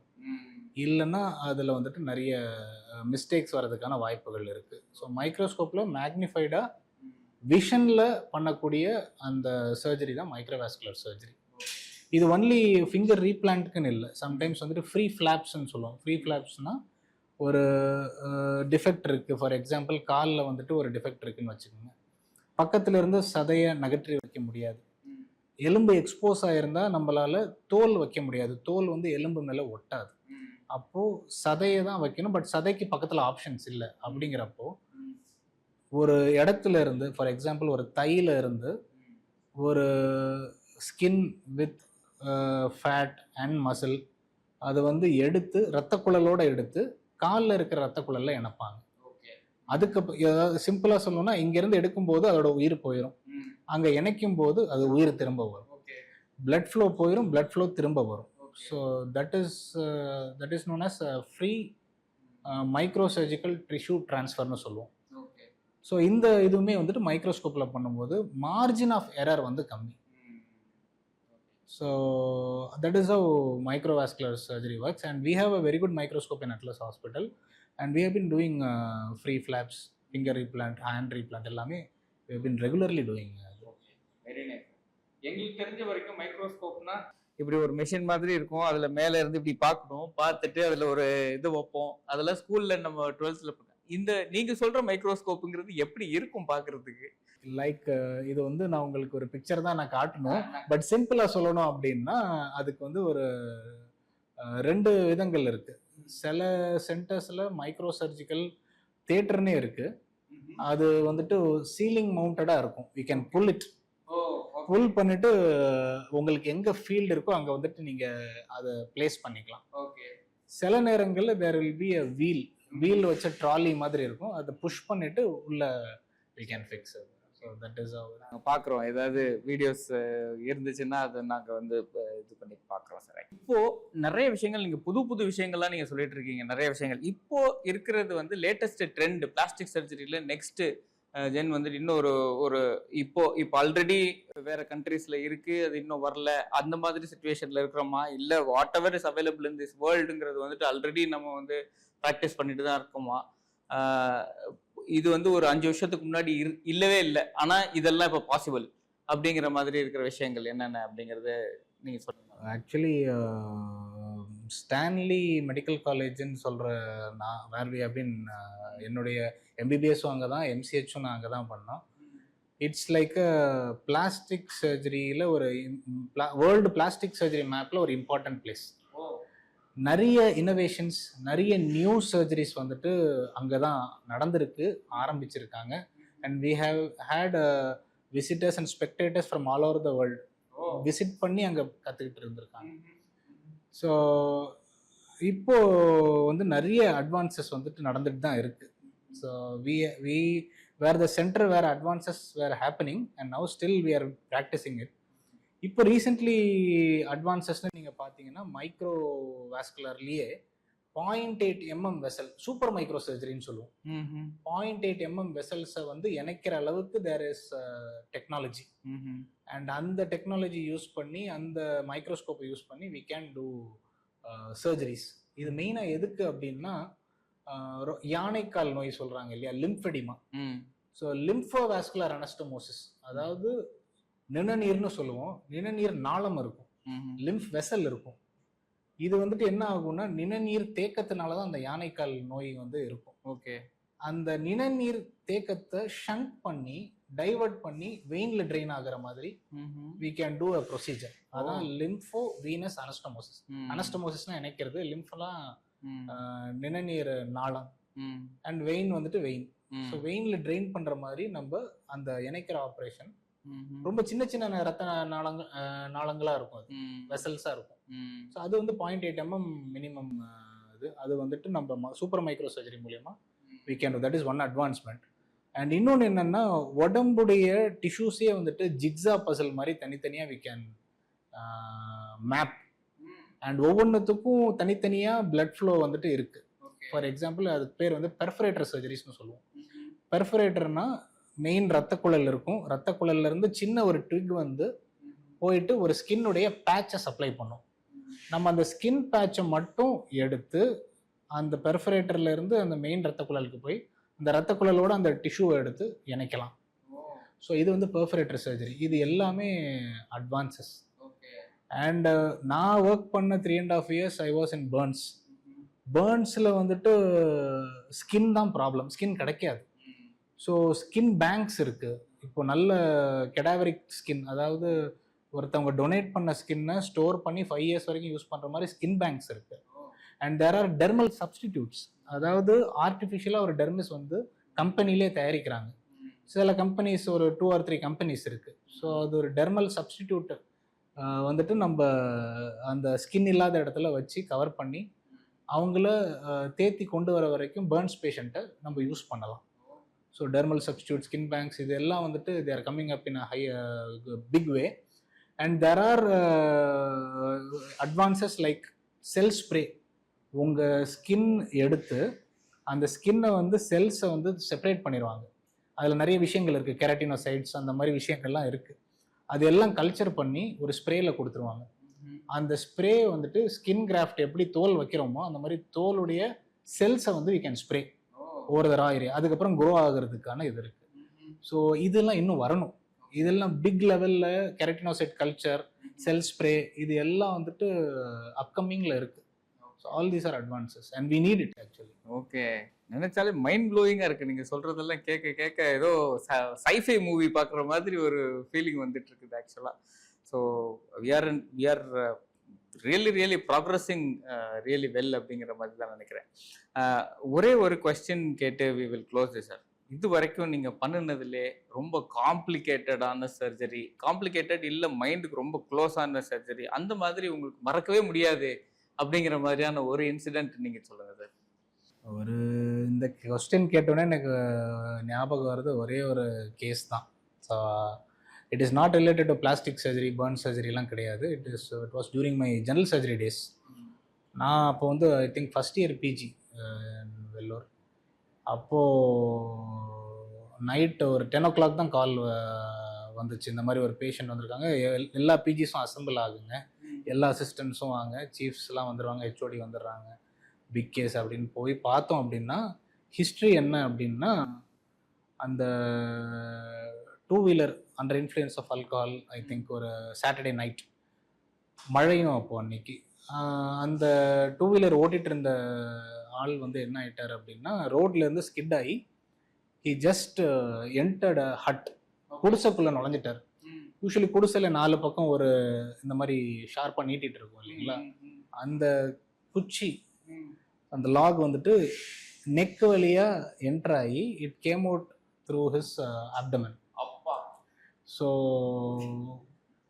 Speaker 2: இல்லைன்னா அதில் வந்துட்டு நிறைய மிஸ்டேக்ஸ் வர்றதுக்கான வாய்ப்புகள் இருக்குது. ஸோ மைக்ரோஸ்கோப்பில் மேக்னிஃபைடாக விஷனில் பண்ணக்கூடிய அந்த சர்ஜரி தான் மைக்ரோவாஸ்குலர் சர்ஜரி. இது ஒன்லி ஃபிங்கர் ரீப்ளான்ட்டுக்குன்னு இல்லை, சம்டைம்ஸ் வந்துட்டு ஃப்ரீ ஃப்ளாப்ஸ்ன்னு சொல்லுவோம். ஃப்ரீ ஃப்ளாப்ஸ்னால் ஒரு டிஃபெக்ட் இருக்குது. ஃபார் எக்ஸாம்பிள் காலில் வந்துட்டு ஒரு டிஃபெக்ட் இருக்குதுன்னு வச்சுக்கோங்க, பக்கத்தில் இருந்து சதையை நகற்றி வைக்க முடியாது. எலும்பு எக்ஸ்போஸ் ஆகிருந்தால் நம்மளால் தோல் வைக்க முடியாது, தோல் வந்து எலும்பு மேலே ஒட்டாது. அப்போது சதையை தான் வைக்கணும், பட் சதைக்கு பக்கத்தில் ஆப்ஷன்ஸ் இல்லை. அப்படிங்கிறப்போ ஒரு இடத்துல இருந்து, ஃபார் எக்ஸாம்பிள் ஒரு தையில இருந்து ஒரு skin with fat and muscle அது வந்து எடுத்து இரத்த குழலோடு எடுத்து காலில் இருக்கிற இரத்த குழலில் இணைப்பாங்க. அதுக்கு ஏதாவது சிம்பிளாக சொல்லணும்னா, இங்கேருந்து எடுக்கும்போது அதோட உயிர் போயிடும், அங்கே இணைக்கும் போது அது உயிர் திரும்ப வரும். பிளட் ஃப்ளோ போயிடும், பிளட் ஃப்ளோ திரும்ப வரும். So that is known as free micro surgical tissue ட்ரான்ஸ்ஃபர்னு சொல்லுவோம். ஸோ இந்த இதுவுமே வந்துட்டு மைக்ரோஸ்கோப்பில் பண்ணும்போது மார்ஜின் ஆஃப் எரர் வந்து கம்மி. So that is how microvascular surgery works. And we have a very good microscope in Atlas hospital. And we have been doing free flaps, finger replant, hand replant எல்லாமே we have been regularly doing.
Speaker 1: Very nice. எங்களுக்கு தெரிஞ்ச வரைக்கும் மைக்ரோஸ்கோப்னா இப்படி ஒரு மெஷின் மாதிரி இருக்கும், அதில் மேலே இருந்து இப்படி பார்க்கணும், பார்த்துட்டு அதில் ஒரு இது வைப்போம். அதெல்லாம் ஸ்கூலில் நம்ம 12th இந்த நீங்கள் சொல்கிற மைக்ரோஸ்கோப்புங்கிறது எப்படி இருக்கும் பார்க்குறதுக்கு?
Speaker 2: லைக் இது வந்து நான் உங்களுக்கு ஒரு பிக்சர் தான் நான் காட்டணும், பட் சிம்பிளாக சொல்லணும் அப்படின்னா அதுக்கு வந்து ஒரு 2 விதங்கள் இருக்குது. சில சென்டர்ஸில் மைக்ரோ சர்ஜிக்கல் தியேட்டர்னே இருக்குது. அது வந்துட்டு சீலிங் மவுண்டடாக இருக்கும். யூ கேன் புல் இட், புல் பண்ணிட்டு உங்களுக்கு எங்கே ஃபீல்டு இருக்கோ அங்கே வந்துட்டு நீங்கள் அதை பிளேஸ் பண்ணிக்கலாம். சில நேரங்களில் there will be a wheel வச்ச ட்ராலி மாதிரி இருக்கும், அதை புஷ் பண்ணிட்டு உள்ள we can fix. So that is
Speaker 1: நாங்கள் பார்க்குறோம், ஏதாவது வீடியோஸ் இருந்துச்சுன்னா அதை நாங்கள் வந்து இது பண்ணி பார்க்குறோம் சார். இப்போது நிறைய விஷயங்கள் நீங்கள் புது விஷயங்கள்லாம் நீங்கள் சொல்லிட்டு இருக்கீங்க, நிறைய விஷயங்கள். இப்போது இருக்கிறது வந்து லேட்டஸ்ட் ட்ரெண்ட் பிளாஸ்டிக் சர்ஜரியில் நெக்ஸ்ட்டு ஜென் வந்துட்டு இன்னும் ஒரு இப்போ ஆல்ரெடி வேற கண்ட்ரீஸில் இருக்குது, அது இன்னும் வரல, அந்த மாதிரி சுச்சுவேஷனில் இருக்கிறோமா, இல்லை whatever is available in this வேர்ல்டுங்கிறது வந்துட்டு ஆல்ரெடி நம்ம வந்து ப்ராக்டிஸ் பண்ணிட்டு தான் இருக்கோமா? இது வந்து ஒரு 5 வருஷத்துக்கு முன்னாடி இல்லவே இல்லை, ஆனால் இதெல்லாம் இப்போ பாசிபிள் அப்படிங்கிற மாதிரி இருக்கிற விஷயங்கள் என்னென்ன அப்படிங்கிறத நீங்கள் சொல்லுங்கள்.
Speaker 2: ஆக்சுவலி ஸ்டான்லி மெடிக்கல் காலேஜ்னு சொல்கிற நான் வேர்வி அப்படின்னு என்னுடைய எம்பிபிஎஸும் அங்கே தான், எம்சிஹெச்சும் நான் அங்கே தான் பண்ணோம். இட்ஸ் லைக் அ பிளாஸ்டிக் சர்ஜரியில் ஒரு வேர்ல்டு பிளாஸ்டிக் சர்ஜரி மேப்பில் ஒரு இம்பார்ட்டன்ட் பிளேஸ். நிறைய இனோவேஷன்ஸ், நிறைய நியூ சர்ஜரிஸ் வந்துட்டு அங்கே தான் நடந்திருக்கு, ஆரம்பிச்சிருக்காங்க. And we have had visitors and spectators from all over the world visit பண்ணி அங்கே கற்றுக்கிட்டு இருந்திருக்காங்க. ஸோ இப்போது வந்து நிறைய அட்வான்சஸ் வந்துட்டு நடந்துட்டு தான் இருக்குது. So we were the centre where advances were happening and now still we are practising it. இப்போ ரீசெண்ட்லி அட்வான்சஸ்ன்னு நீங்கள் பார்த்தீங்கன்னா மைக்ரோ வாஸ்குலர்லேயே 0.8 mm வெசல், சூப்பர் மைக்ரோ சர்ஜரின்னு சொல்லுவோம். 0.8 mm வெசல்ஸை வந்து இணைக்கிற அளவுக்கு தேர் இஸ் டெக்னாலஜி. அண்ட் அந்த டெக்னாலஜி யூஸ் பண்ணி, அந்த மைக்ரோஸ்கோப்பை யூஸ் பண்ணி வி கேன் டூ சர்ஜரிஸ். இது மெயினாக எதுக்கு அப்படின்னா, யானைக்கால் நோய் சொல்கிறாங்க இல்லையா, lymphoedema. So lympho vascular anastomosis, அதாவது நிணநீர்னு சொல்லுவோம், நிணநீர் நாளம் இருக்கும், லிம்ஃப் வெசல் இருக்கும். இது வந்துட்டு என்ன ஆகும்னா, நிணநீர் தேக்கத்தினால தான் அந்த யானைக்கால் நோய் வந்து இருக்கும்.
Speaker 1: ஓகே,
Speaker 2: அந்த நிணநீர் தேக்கத்தை ஷண்ட் பண்ணி டைவர்ட் பண்ணி வெயின்ல ட்ரெயின் ஆகுற மாதிரி we can do a procedure. அதான் லிம்ஃபோ வீனஸ் அனஸ்டமோசிஸ். அனஸ்டமோசிஸ்னா இணைக்கிறது, லிம்ஃபெல்லாம் நிணநீர் நாளம், அண்ட் வெயின் வந்துட்டு வெயின். ஸோ வெயின்ல ட்ரெயின் பண்ற மாதிரி நம்ம அந்த இணைக்கிற ஆப்ரேஷன் ரொம்ப சின்ன சின்ன ரத்த நாளங்களா இருக்கும், அது வெசல்ஸா இருக்கும். ஸோ அது வந்து 0.8 mm மினிமம். அது வந்துட்டு நம்ம சூப்பர் மைக்ரோ சர்ஜரி மூலியமா we can do. That is one advancement. And இன்னொன்று என்னன்னா, உடம்புடைய டிஷ்யூஸே வந்துட்டு ஜிக்ஸா பசல் மாதிரி தனித்தனியா we can மேப். அண்ட் ஒவ்வொன்றுத்துக்கும் தனித்தனியா பிளட் ஃப்ளோ வந்துட்டு இருக்கு. ஃபார் எக்ஸாம்பிள் அதுக்கு பேர் வந்து பெர்ஃபரேட்டர் சர்ஜரிஸ்னு சொல்லுவோம். பெர்ஃபரேட்டர்னா மெயின் ரத்த குழல் இருக்கும், ரத்த குழல்ல இருந்து சின்ன ஒரு ட்ரிக் வந்து போயிட்டு ஒரு ஸ்கின்னுடைய பேட்சை சப்ளை பண்ணும். நம்ம அந்த ஸ்கின் பேட்சை மட்டும் எடுத்து அந்த பெர்ஃபரேட்டர்ல இருந்து அந்த மெயின் ரத்த குழலுக்கு போய் அந்த ரத்த குழலோட அந்த டிஷ்யூவை எடுத்து இணைக்கலாம். ஸோ இது வந்து பெர்ஃபரேட்டர் சர்ஜரி. இது எல்லாமே அட்வான்சஸ். அண்ட் நான் ஒர்க் பண்ண 3.5 years I was in burns. பர்ன்ஸில் வந்துட்டு ஸ்கின் தான் ப்ராப்ளம், ஸ்கின் கிடைக்காது. ஸோ ஸ்கின் பேங்க்ஸ் இருக்கு. இப்போ நல்ல கெடாவரிக் ஸ்கின், அதாவது ஒருத்தவங்க டொனேட் பண்ண ஸ்கின்னை ஸ்டோர் பண்ணி 5 years வரைக்கும் யூஸ் பண்ணுற மாதிரி ஸ்கின் பேங்க்ஸ் இருக்கு. And there are dermal substitutes, அதாவது ஆர்டிஃபிஷியலாக ஒரு டெர்மிஸ் வந்து கம்பெனிலே தயாரிக்கிறாங்க. சில கம்பெனிஸ் ஒரு 2 or 3 கம்பெனிஸ் இருக்கு. ஸோ அது ஒரு டெர்மல் சப்ஸ்டிடியூட் வந்துட்டு நம்ம அந்த ஸ்கின் இல்லாத இடத்துல வச்சு கவர் பண்ணி அவங்கள தேத்தி கொண்டு வர வரைக்கும் பர்ன்ஸ் பேஷண்ட்டை நம்ம யூஸ் பண்ணலாம். So dermal substitute, skin banks, இது எல்லாம் வந்துட்டு they are coming up in a high big way. And there are advances like cell spray. உங்கள் ஸ்கின் எடுத்து அந்த ஸ்கின்னை வந்து செல்ஸை வந்து செப்பரேட் பண்ணிடுவாங்க. அதில் நிறைய விஷயங்கள் இருக்குது, கெரட்டினோசைட்ஸ் அந்த மாதிரி விஷயங்கள்லாம் இருக்குது. அது எல்லாம் கல்ச்சர் பண்ணி ஒரு ஸ்ப்ரேயில் கொடுத்துருவாங்க. அந்த ஸ்ப்ரே வந்துட்டு ஸ்கின் கிராஃப்ட் எப்படி தோல் வைக்கிறோமோ அந்த மாதிரி தோலுடைய செல்ஸை வந்து we can spray over the raw area. அதுக்கப்புறம் க்ரோ ஆகிறதுக்கான இது இருக்குது. ஸோ இதெல்லாம் இன்னும் வரணும். இதெல்லாம் பிக் லெவலில் கெரட்டினோசைட் கல்ச்சர், செல் ஸ்ப்ரே, இது எல்லாம் வந்துட்டு அப்கமிங்கில் இருக்குது. So all these are advances and we need it actually.
Speaker 1: Okay, நினைச்சாலே மைண்ட் ப்ளோயிங்காக இருக்குது. நீங்கள் சொல்கிறதெல்லாம் கேட்க கேட்க ஏதோ சைஃபை மூவி பார்க்குற மாதிரி ஒரு ஃபீலிங் வந்துட்டு இருக்குது ஆக்சுவலாக. So we are really progressing really well அப்படிங்கிற மாதிரி தான் நினைக்கிறேன். ஒரே ஒரு கொஸ்டின் கேட்டு we will close this sir. இது வரைக்கும் நீங்கள் பண்ணினதுலே ரொம்ப காம்ப்ளிகேட்டடான சர்ஜரி, காம்ப்ளிகேட்டட் இல்லை மைண்டுக்கு ரொம்ப க்ளோஸான சர்ஜரி, அந்த மாதிரி உங்களுக்கு மறக்கவே முடியாது அப்படிங்கிற மாதிரியான ஒரு இன்சிடென்ட் நீங்கள் சொல்லுங்கள் சார்.
Speaker 2: ஒரு இந்த கொஸ்டின் கேட்டோன்னே எனக்கு ஞாபகம் வருது ஒரே ஒரு கேஸ் தான். So it is not related to plastic surgery, burn சர்ஜரிலாம் கிடையாது. It was during my general surgery days. நான் அப்போ வந்து I think first year PG Vellore. அப்போது நைட்டு ஒரு 10 o'clock தான் கால் வந்துச்சு. இந்த மாதிரி ஒரு பேஷண்ட் வந்திருக்காங்க. எல்லா பிஜிஸும் அசம்பிள் ஆகுங்க, எல்லா அசிஸ்டன்ஸும் வாங்க, சீஃப்ஸ்லாம் வந்துடுவாங்க, ஹெச்ஓடி வந்துடுறாங்க, பிக் கேஸ் அப்படின்னு போய் பார்த்தோம். அப்படின்னா ஹிஸ்ட்ரி என்ன அப்படின்னா, அந்த 2-wheeler under influence of alcohol, I think ஒரு சாட்டர்டே நைட், மழையும் அப்போது அன்னைக்கு. அந்த 2-wheeler ஓட்டிகிட்டு இருந்த ஆள் வந்து என்ன ஆகிட்டார் அப்படின்னா, ரோட்லேருந்து ஸ்கிட் ஆகி he just entered a hut, குடிசைக்குள்ளே நுழைஞ்சிட்டார். யூஸ்வலி குடிசையில் 4 பக்கம் ஒரு இந்த மாதிரி ஷார்ப்பாக நீட்டிகிட்டு இருக்கும் இல்லைங்களா, அந்த குச்சி அந்த லாக் வந்துட்டு நெக் வழியாக என்டர் ஆகி it came out through his abdomen. So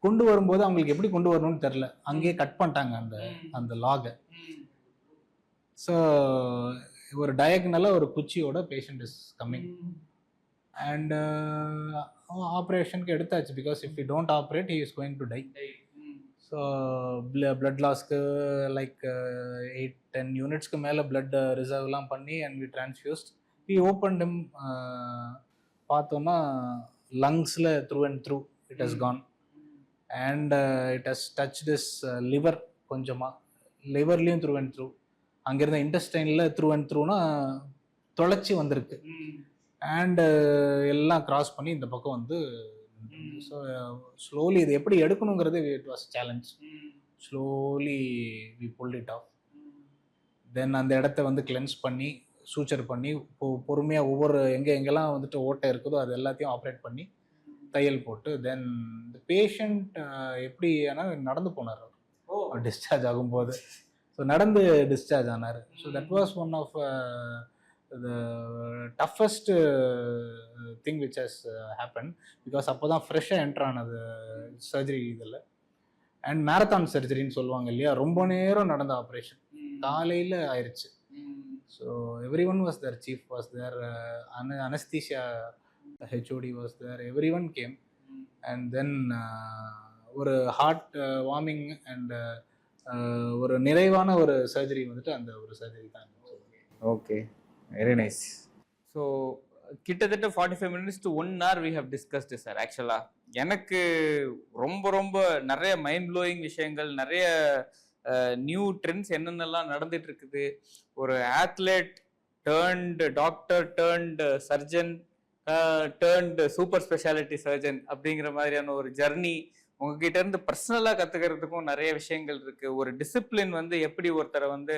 Speaker 2: கொண்டு வரும்போது அவங்களுக்கு எப்படி கொண்டு வரணும்னு தெரில, அங்கேயே கட் பண்ணிட்டாங்க அந்த லாகை. ஸோ ஒரு டயக்னலாக ஒரு குச்சியோட பேஷண்ட் இஸ் கம்மிங். அண்ட் ஆப்ரேஷனுக்கு எடுத்தாச்சு. Because if you don't operate he is going to die. So blood லாஸ்க்கு லைக் 8-10 யூனிட்ஸ்க்கு மேலே பிளட் ரிசர்வ்லாம் பண்ணி and we transfused. We open them. பார்த்தோன்னா லங்ஸில் through and through it has gone. And it has touch this liver, கொஞ்சமாக லிவர்லேயும் த்ரூ அண்ட் த்ரூ. அங்கேருந்த இன்டெஸ்டைனில் த்ரூ அண்ட் த்ரூனா தொலைச்சி வந்திருக்கு. அண்டு எல்லாம் கிராஸ் பண்ணி இந்த பக்கம் வந்து. ஸோ ஸ்லோலி இது எப்படி எடுக்கணுங்கிறது it was challenge. Slowly we pulled it off. Then அந்த இடத்த வந்து கிளென்ஸ் பண்ணி சூச்சர் பண்ணி பொறுமையாக ஒவ்வொரு எங்கெல்லாம் வந்துட்டு ஓட்டை இருக்குதோ அது எல்லாத்தையும் ஆப்ரேட் பண்ணி தையல் போட்டு தென் இந்த பேஷண்ட் எப்படி ஆனால் நடந்து போனார் அவர் டிஸ்சார்ஜ் ஆகும்போது. ஸோ நடந்து டிஸ்சார்ஜ் ஆனார். So that was one of the toughest thing which has happened, because அப்போ தான் ஃப்ரெஷ்ஷாக என்ட்ரு ஆனது சர்ஜரி இதில். அண்ட் மேரத்தான் சர்ஜரின்னு சொல்லுவாங்க இல்லையா, ரொம்ப நேரம் நடந்த ஆப்ரேஷன், காலையில் ஆயிடுச்சு. So every one was there, chief was there, anaesthesia HOD was there, every one came. And then ஒரு ஹார்ட் வார்மிங் அண்ட் ஒரு நிறைவான ஒரு சர்ஜரி வந்துட்டு அந்த ஒரு சர்ஜரி தான்.
Speaker 1: Okay, very nice. ஸோ கிட்டத்தட்ட 45 minutes to 1 hour we have discussed sir. ஆக்சுவலாக எனக்கு ரொம்ப ரொம்ப நிறைய மைண்ட் ப்ளோயிங் விஷயங்கள், நிறைய நியூ ட்ரெண்ட்ஸ் என்னென்னலாம் நடந்துட்டு இருக்குது. ஒரு athlete டேர்ன்டு doctor டேர்ன்டு surgeon டேர்ன்டு super speciality surgeon அப்படிங்கிற மாதிரியான ஒரு ஜர்னி உங்ககிட்ட இருந்து பர்சனலாக கற்றுக்கிறதுக்கும் நிறைய விஷயங்கள் இருக்குது. ஒரு டிசிப்ளின் வந்து எப்படி ஒருத்தரை வந்து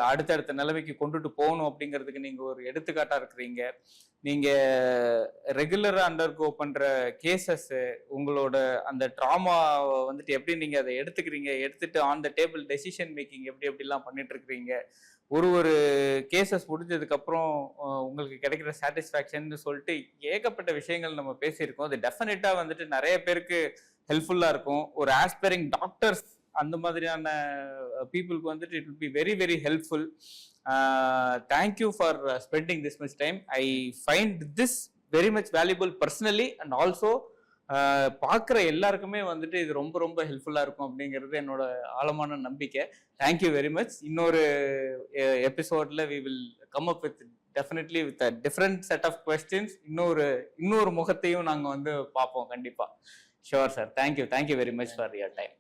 Speaker 1: அடுத்தடுத்த நிலைமைக்கு கொண்டுட்டு போகணும் அப்படிங்கிறதுக்கு நீங்கள் ஒரு எடுத்துக்காட்டாக இருக்கிறீங்க. நீங்கள் ரெகுலராக அண்டர்கோ பண்ணுற கேசஸ்ஸு, உங்களோட அந்த ட்ராமாவை வந்துட்டு எப்படி நீங்கள் அதை எடுத்துக்கிறீங்க, எடுத்துகிட்டு on the table decision making எப்படிலாம் பண்ணிட்டுருக்கிறீங்க. ஒரு கேசஸ் முடிஞ்சதுக்கப்புறம் உங்களுக்கு கிடைக்கிற சாட்டிஸ்ஃபேக்ஷன் சொல்லிட்டு ஏகப்பட்ட விஷயங்கள் நம்ம பேசியிருக்கோம். அது டெஃபினட்டாக வந்துட்டு நிறைய பேருக்கு ஹெல்ப்ஃபுல்லாக இருக்கும். ஒரு ஆஸ்பைரிங் டாக்டர்ஸ் அந்த மாதிரியான பீப்புளுக்கு வந்துட்டு it will be very very helpful. Thank you for spending this much time. I find this very much valuable personally and also பார்க்குற எல்லாருக்குமே வந்துட்டு இது ரொம்ப ரொம்ப ஹெல்ப்ஃபுல்லாக இருக்கும் அப்படிங்கிறது என்னோட ஆழமான நம்பிக்கை. Thank you very much. இன்னொரு எபிசோடில் we will come up with definitely with a different set of questions. இன்னொரு முகத்தையும் நாங்கள் வந்து பார்ப்போம் கண்டிப்பாக. Sure sir. Thank you very much for your time.